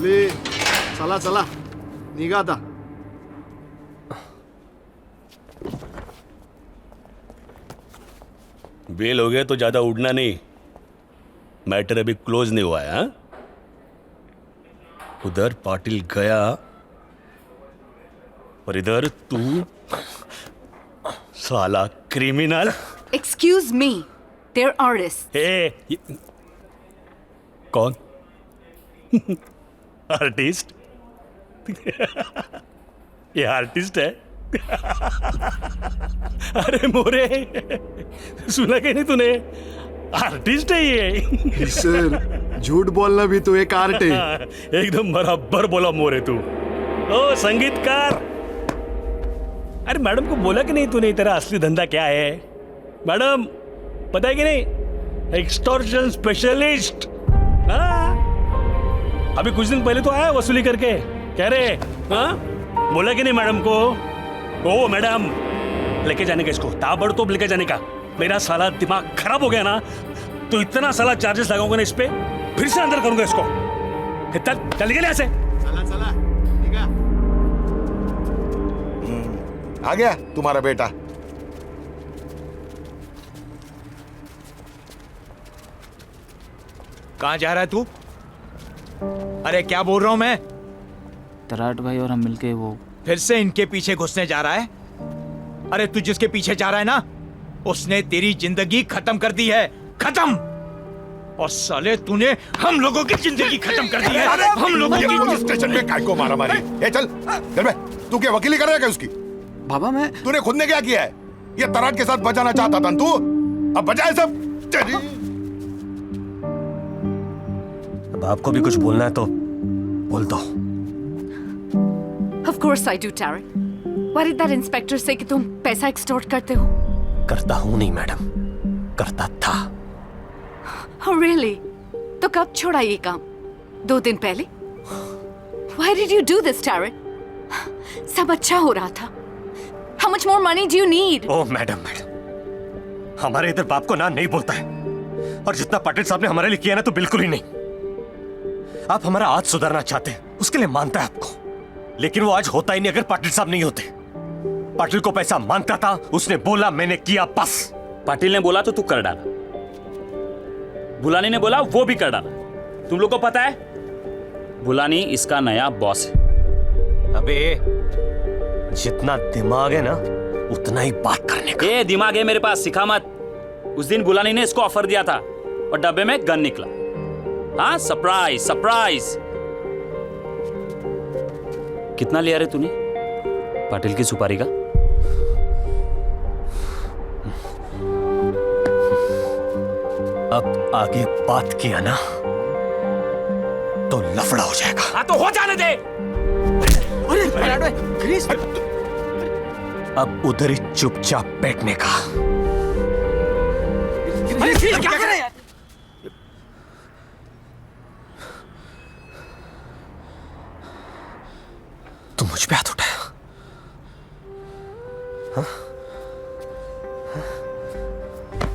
ले चला चला, निघा आता. बेल हो गया तो ज्यादा उड़ना नहीं, मैटर अभी क्लोज नहीं हुआ है। हाँ? उधर पाटिल गया और इधर तू साला criminal. Excuse me, they're artists. कौन? आर्टिस्ट? ये आर्टिस्ट है? अरे मोरे, सुना कि नहीं तूने? आर्टिस्ट है ये। सर, झूठ बोलना भी तो एक आर्ट है। एकदम बराबर बोला मोरे तू। ओ संगीतकार। अरे मैडम को बोला कि नहीं तूने तेरा असली धंधा क्या है? मैडम पता है कि नहीं, एक्सटॉर्शन स्पेशलिस्ट। अभी कुछ दिन पहले तो आया वसूली करके, कह रहे हाँ? बोला कि नहीं मैडम को? ओ मैडम, लेके जाने का इसको, ताबड़तोड़ लेके जाने का। मेरा साला दिमाग खराब हो गया ना, तो इतना साला चार्जेस लगाऊंगा ना इस पे, फिर से अंदर करूंगा इसको। चल निकल यहाँ से। चला चला, ठीक है। आ गया तुम्हारा बेटा। कहाँ जा रहा है तू? अरे क्या बोल रहा हूं मैं? तराट भाई और हम मिलके वो फिर से इनके पीछे घुसने जा रहा है? अरे तू जिसके पीछे जा रहा है ना, उसने तेरी जिंदगी खत्म कर दी है, खत्म। और साले तूने हम लोगों की जिंदगी खत्म कर दी है। हम लोगों की। स्टेशन में काय को मारा मारी? ए चल, चल बे, तू क्या वकीली कर रहा है क्या उसकी? बाबा मैं, तूने खुद ने क्या किया है? ये तराट के साथ बजाना चाहता था तू, अब बजाए सब। अब आपको भी कुछ बोलना है तो बोल दो। Of course I do, Tarek. Why did that inspector say कि तुम पैसा एक्सटॉर्ट करते हो? करता हूं नहीं मैडम, करता था। Oh really? तो कब छोड़ा ये काम? 2 दिन पहले? Why did you do this, Tarek? सब अच्छा हो रहा था। How much more money do you need? Oh madam, हमारे इधर बाप को ना नहीं बोलता है, और जितना पाटिल साहब ने हमारे लिए किया ना, तो बिल्कुल ही नहीं। आप हमारा आज सुधारना चाहते हैं, उसके लिए मानता है आपको, लेकिन वो आज होता ही नहीं अगर पाटिल साहब नहीं होते। पाटिल को पैसा मांगता था, उसने बोला, मैंने किया, बस। पाटिल ने बोला तो तू कर डाला, बुलानी ने बोला वो भी कर डाला। तुम लोग को पता है, बुलानी इसका नया बॉस है। अबे जितना दिमाग है ना, उतना ही बात करने का। ये दिमाग है मेरे पास, सिखा मत। उस दिन बुलानी ने इसको ऑफर दिया था और डब्बे में गन निकला। हाँ, सरप्राइज सरप्राइज। कितना लिया रे तूने पाटिल की सुपारी का? अब आगे बात किया ना तो लफड़ा हो जाएगा। हाँ तो हो जाने दे। अरे क्रिस, अब उधर ही चुपचाप बैठने का। अरे क्रिस क्या कर रहे हैं? तुम मुझ पे हाथ उठाया? हाँ?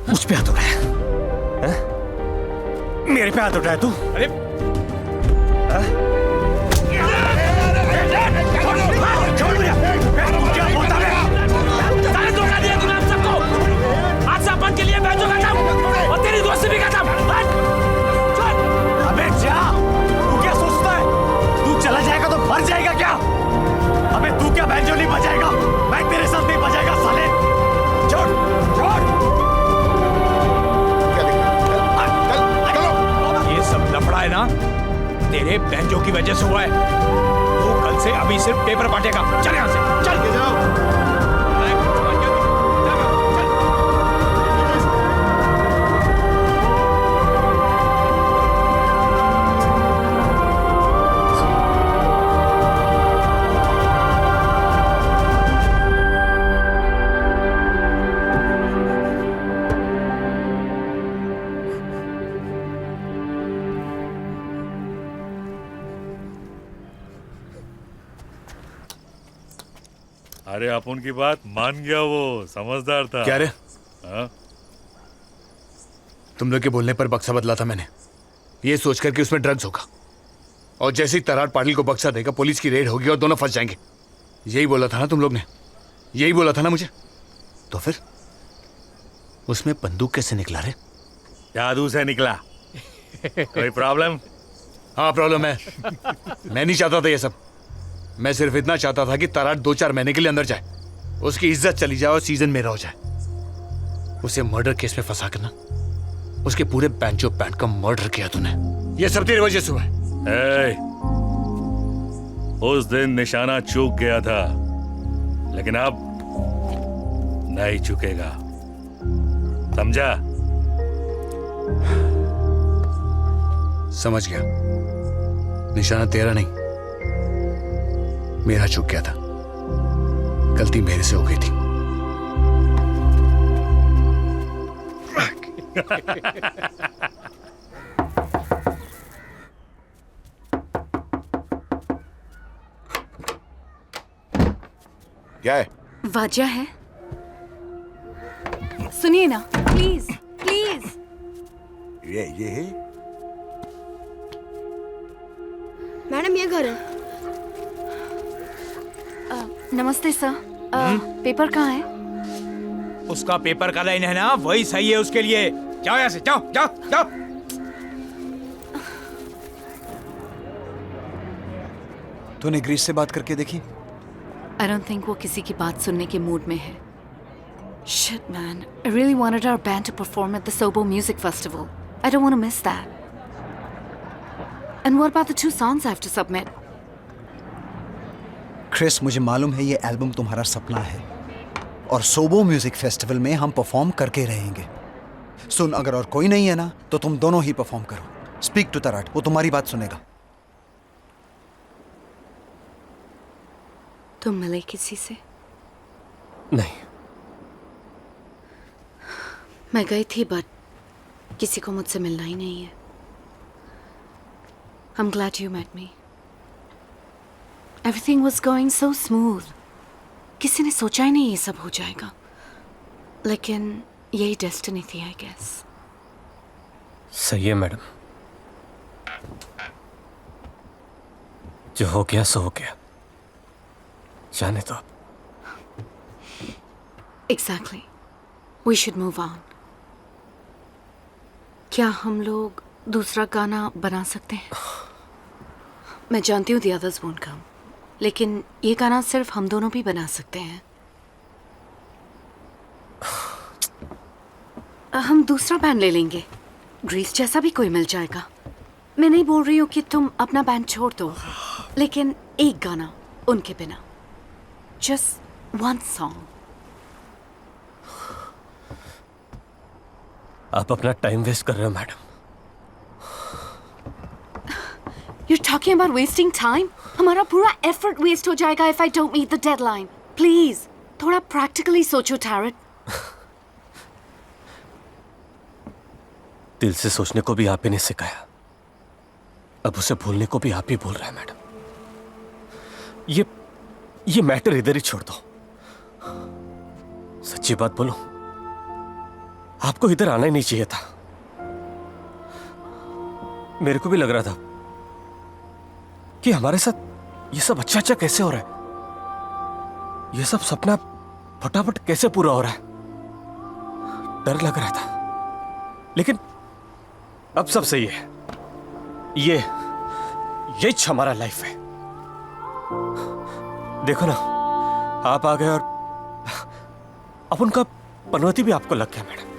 मुझ पे हाथ उठाया? हाँ? मेरे पे हाथ उठाया तू? अरे छोड़ दिया। क्या बोलता है? सारे धोखा दिया तूने हम सबको। आज से अपन के लिए बैठो खत्म और तेरी दोस्ती भी खत्म। अबे जा, तू क्या सोचता है? तू चला जाएगा तो मर जाएगा। ये बैंजो की वजह से हुआ है। तू कल से अभी सिर्फ पेपर बांटेगा। चल यहाँ से, चल के जाओ। अरे अपन की बात मान गया, वो समझदार था। क्या रे? हाँ? तुम लोग के बोलने पर बक्सा बदला था मैंने, ये सोचकर कि उसमें ड्रग्स होगा, और जैसे ही तराट पाटिल को बक्सा देगा पुलिस की रेड होगी और दोनों फंस जाएंगे। यही बोला था ना तुम लोग ने, यही बोला था ना मुझे। तो फिर उसमें बंदूक कैसे निकला रे? जादू से निकला। कोई प्रॉब्लम? हाँ प्रॉब्लम है। मैं नहीं चाहता था ये सब। मैं सिर्फ इतना चाहता था कि तराट 2-4 महीने के लिए अंदर जाए, उसकी इज्जत चली जाए और सीजन मेरा हो जाए। उसे मर्डर केस में फंसा कर ना, उसके पूरे बैंचो बैंड का मर्डर किया तूने। ये सब तेरी वजह से हुआ है। उस दिन निशाना चूक गया था, लेकिन अब नहीं चुकेगा, समझा? समझ गया। निशाना तेरा नहीं, मेरा चूक गया था। गलती मेरे से हो गई थी। क्या है? वजह है, सुनिए ना प्लीज प्लीज। ये है मैडम, ये घर है। नमस्ते सर। पेपर कहाँ है? उसका पेपर का लाइन है ना, वही सही है उसके लिए। जाओ यहाँ से, जाओ जाओ जाओ। तूने ग्रीस से बात करके देखी? I don't think वो किसी की बात सुनने के मूड में है। Shit man, I really wanted our band to perform at the Sobo Music Festival. I don't want to miss that. And what about the 2 songs I have to submit? Chris, मुझे मालूम है ये album तुम्हारा सपना है, और सोबो music festival में हम परफॉर्म करके रहेंगे। सुन, अगर और कोई नहीं है ना तो तुम दोनों ही परफॉर्म करो। स्पीक टू तराट, वो तुम्हारी बात सुनेगा। तुम मिले किसी से? नहीं। मैं गई थी, बट किसी को मुझसे मिलना ही नहीं है। I'm glad you met me. Everything was going so smooth. किसी ने सोचा ही नहीं ये सब हो जाएगा, लेकिन यही डेस्टिनी थी, I guess. सही है मैडम, जो हो गया सो हो गया, जाने दो। Exactly. We should move on. क्या हम लोग दूसरा गाना बना सकते हैं? मैं जानती हूँ the others won't come, लेकिन ये गाना सिर्फ हम दोनों भी बना सकते हैं। हम दूसरा बैंड ले लेंगे, ग्रीस जैसा भी कोई मिल जाएगा। मैं नहीं बोल रही हूँ कि तुम अपना बैंड छोड़ दो, लेकिन एक गाना उनके बिना, just one song. आप अपना टाइम वेस्ट कर रहे हो madam. You're talking about wasting time? हमारा पूरा effort waste हो जाएगा if I don't meet the deadline. Please, थोड़ा practically सोचो टैरट। दिल से सोचने को भी आप ही ने सिखाया, अब उसे भूलने को भी आप ही बोल रहे हैं मैडम। ये मैटर इधर ही छोड़ दो। सच्ची बात बोलो, आपको इधर आना ही नहीं चाहिए था। मेरे को भी लग रहा था कि हमारे साथ ये सब अच्छा अच्छा कैसे हो रहा है, ये सब सपना फटाफट कैसे पूरा हो रहा है। डर लग रहा था, लेकिन अब सब सही है। ये हमारा लाइफ है। देखो ना, आप आ गए और अब उनका पनौती भी आपको लग गया मैडम।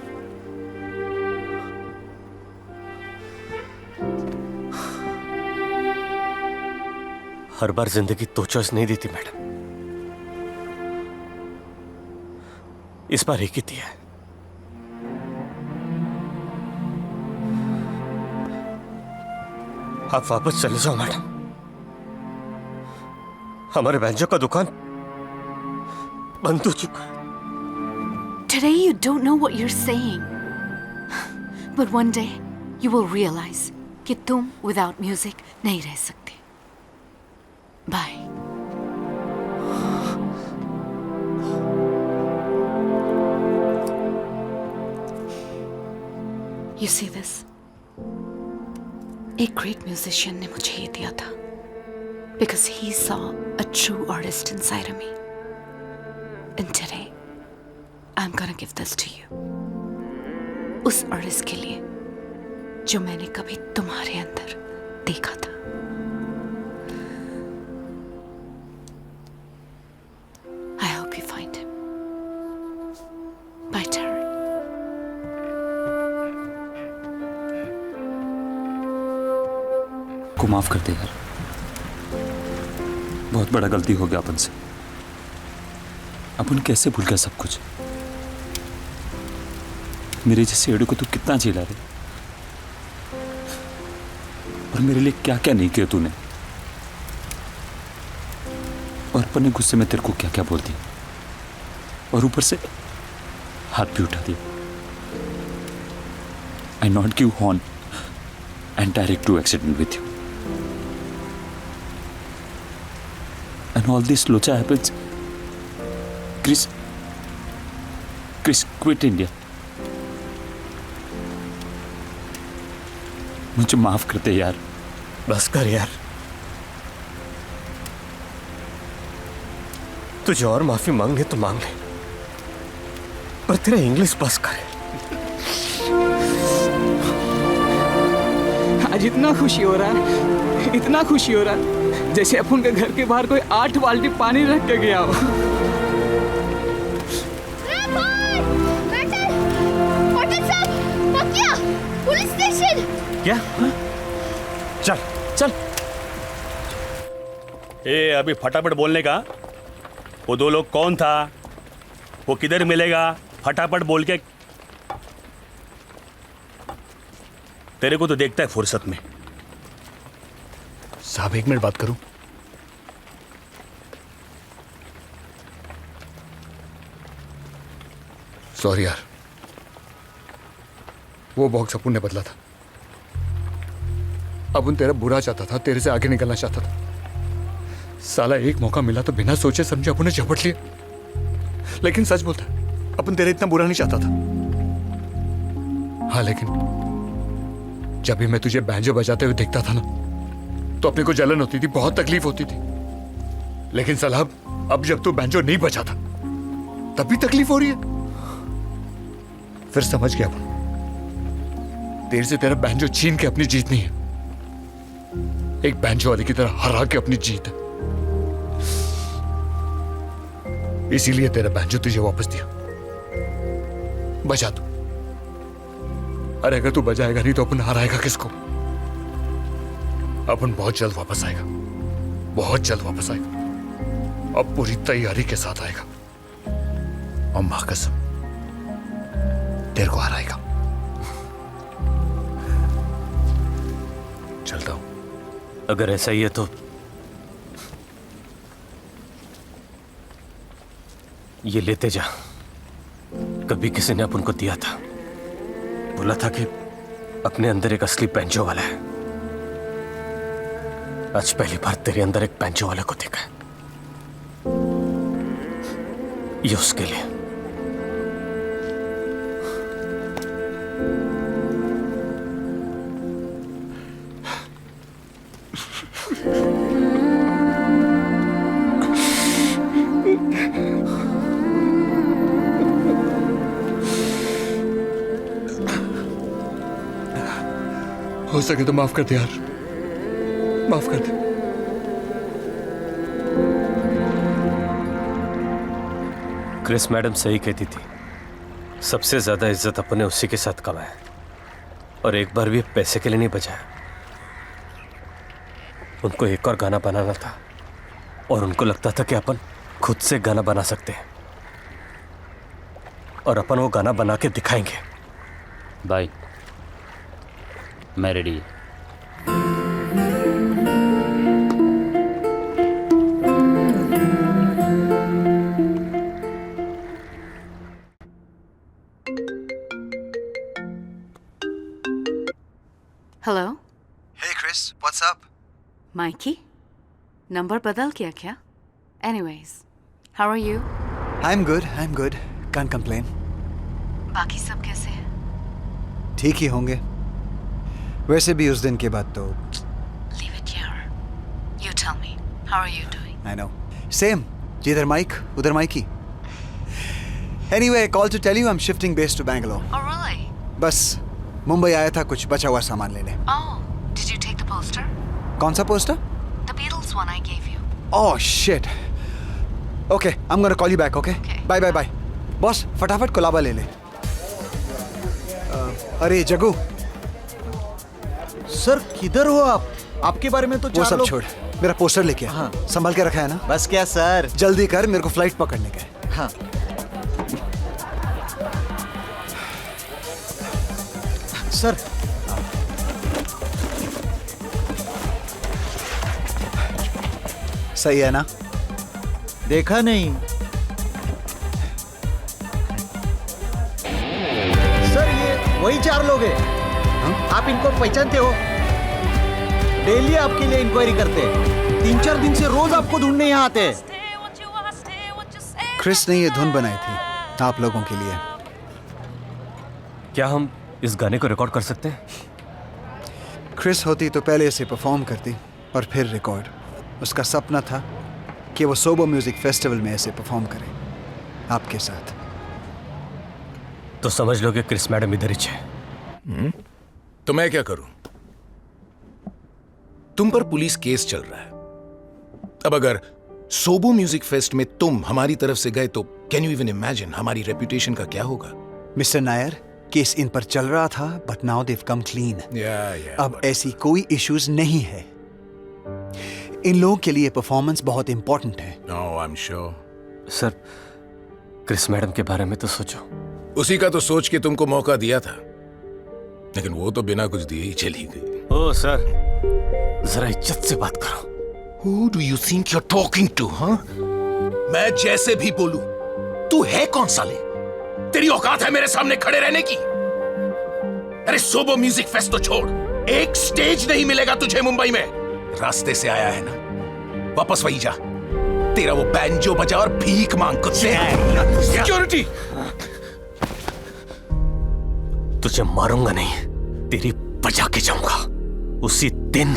हर बार जिंदगी दो चॉइस नहीं देती मैडम, इस बार एक ही दिया है। आप वापस चले जाओ मैडम, हमारे बैंजो का दुकान बंद हो चुका है। Today you don't know what you're saying, but one day you will realize कि तुम without music नहीं रह सकते। Bye. You see this? एक great musician ने मुझे ये दिया था, because he saw a true artist inside of me. And today, I'm gonna give this to you. उस artist के लिए जो मैंने कभी तुम्हारे अंदर देखा था। I hope you find him. Bye, Taryn. को माफ कर दे यार, बहुत बड़ा गलती हो गया अपन से। अपन कैसे भूल गया सब कुछ। मेरे जैसे एडो को तू कितना झेला रे, और मेरे लिए क्या क्या नहीं किया तूने। और अपन ने गुस्से में तेरे को क्या क्या बोल दिया, और ऊपर से हाथ भी उठा दिया। I not give horn and direct to accident with you. And all this locha happens. Chris quit India. मुझे माफ कर दे यार। बस कर यार, तुझे और माफी मांगने तो मांग ले, पर तेरा इंग्लिश बस कर। आज इतना खुशी हो रहा है, इतना खुशी हो रहा है, जैसे अपन के घर के बाहर कोई 8 बाल्टी पानी रख के गया हो। Police station. क्या? चल चल। ए अभी फटाफट बोलने का। वो 2 लोग कौन था, वो किधर मिलेगा, फटाफट बोल के। तेरे को तो देखता है फुर्सत में। साहब 1 मिनट बात करूं? सॉरी यार, वो बॉक्स अपुन ने बदला था। अपुन तेरा बुरा चाहता था, तेरे से आगे निकलना चाहता था। साला एक मौका मिला तो बिना सोचे समझे अपुन ने झपट लिया। लेकिन सच बोलता, अपुन तेरा इतना बुरा नहीं चाहता था। हाँ, लेकिन जब भी मैं तुझे बैंजो बजाते हुए देखता था ना, तो अपने को जलन होती थी, बहुत तकलीफ होती थी। लेकिन साला अब जब तू बैंजो नहीं बजाता, तब भी तकलीफ हो रही है। फिर समझ गया अपन, तेरे से तेरा बैंजो छीन के अपनी जीत नहीं है, एक बैंजो वाले की तरह हरा के अपनी जीत है। इसीलिए तेरा बैंजो तुझे वापस दिया। बजा तू। अरे अगर तू बजाएगा नहीं तो अपन हराएगा किसको? अपन बहुत जल्द वापस आएगा, बहुत जल्द वापस आएगा। अब पूरी तैयारी के साथ आएगा, और मां कसम तेरे को हराएगा। चलता हूं। अगर ऐसा ही है तो ये लेते जा। कभी किसी ने अपन को दिया था, बोला था कि अपने अंदर एक असली बैंजो वाला है। आज पहली बार तेरे अंदर एक बैंजो वाले को देखा है। ये उसके लिए। हो सके तो माफ कर दे यार, माफ कर दे। क्रिस मैडम सही कहती थी, सबसे ज्यादा इज्जत अपने उसी के साथ कमाया, और एक बार भी पैसे के लिए नहीं बचाया। उनको एक और गाना बनाना था और उनको लगता था कि अपन खुद से गाना बना सकते हैं और अपन वो गाना बना के दिखाएंगे। भाई मैं ready. Hello Hey Chris, what's up? Mikey, number बदल गया क्या? Anyways, how are you? I'm good. Can't complain. बाकी सब कैसे हैं? ठीक ही होंगे। वैसे भी उस दिन के बाद तो Leave it here. You tell me, how are you doing? I know. Same. जिधर माइक उधर Mikey. Anyway, call to tell you I'm shifting base to Bangalore. Oh really? बस मुंबई आया था कुछ बचा हुआ सामान लेने। Oh, did you take the poster? कौन सा poster? The Beatles one I gave you. Oh shit. Okay, I'm gonna call you back, okay? Bye. Boss फटाफट कोलाबा ले ले। अरे जगू। सर किधर हो आप? आपके बारे में तो वो सब छोड़, मेरा पोस्टर लेके आ। हाँ। संभाल के रखा है ना? बस क्या सर? जल्दी कर, मेरे को फ्लाइट पकड़ने का है। हाँ। सर सही है ना? देखा नहीं सर, ये वही 4 लोग हैं। आप इनको पहचानते हो? डेली आपके लिए इंक्वायरी करते हैं। 3-4 दिन से रोज आपको ढूंढने यहाँ आते हैं। क्रिस ने ये धुन बनाई थी आप लोगों के लिए। क्या हम इस गाने को रिकॉर्ड कर सकते हैं? क्रिस होती तो पहले इसे परफॉर्म करती और फिर रिकॉर्ड। उसका सपना था कि वो सोबो म्यूजिक फेस्टिवल में ऐसे परफॉर्म करे आपके साथ। तो समझ लो कि क्रिस मैडम इधर ही है। तो मैं क्या करूं? तुम पर पुलिस केस चल रहा है। अब अगर सोबो म्यूजिक फेस्ट में तुम हमारी तरफ से गए तो कैन यू इवन इमेजिन हमारी रेपुटेशन का क्या होगा? मिस्टर नायर, केस इन पर चल रहा था but now Dev come clean. अब ऐसी कोई इश्यूज नहीं है। इन लोगों के लिए परफॉर्मेंस बहुत इंपॉर्टेंट है। No, I am sure. Sir, Chris madam के बारे में तो सोचो। उसी का तो सोच के तुमको मौका दिया था, लेकिन वो तो बिना कुछ दिए ही चली गई। ओ सर, जरा इज्जत से बात करो। Who do you think you're talking to, huh? मैं जैसे भी बोलूं, तू है कौन साले? तेरी औकात है मेरे सामने खड़े रहने की? अरे सोबो म्यूजिक फेस्ट तो छोड़, एक स्टेज नहीं मिलेगा तुझे मुंबई में। रास्ते से आया है ना, वापस वही जा। तेरा वो बैंजो बजा और भीख मांग कुत्ते। सिक्योरिटी! तुझे मारूंगा नहीं, तेरी बजा के जाऊंगा। उसी दिन,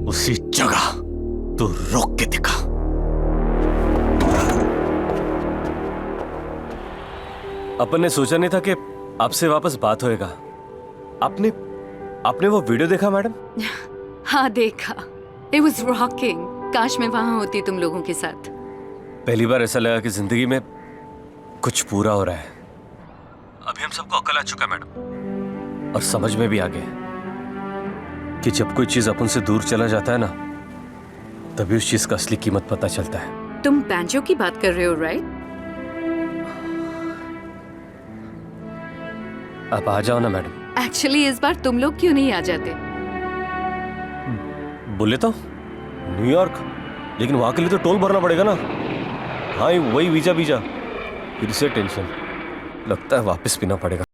उसी जगह तू रोक के दिखा। अपन ने सोचा नहीं था कि आपसे वापस बात होएगा। आपने वो वीडियो देखा मैडम? हाँ देखा। It was rocking. काश मैं वहां होती तुम लोगों के साथ। पहली बार ऐसा लगा कि जिंदगी में कुछ पूरा हो रहा है। अभी हम सबको अकल आ चुका है मैडम, और समझ में भी आ गया कि जब कोई चीज अपन से दूर चला जाता है ना, तभी उस चीज का असली कीमत पता चलता है। तुम बैंजो की बात कर रहे हो, राइट? आप आ जाओ ना मैडम। एक्चुअली इस बार तुम लोग क्यों नहीं आ जाते? बोले तो न्यूयॉर्क, लेकिन वहां के लिए तो टोल भरना पड़ेगा ना। हाँ, वही वीजा फिर से टेंशन। लगता है वापस पीना पड़ेगा।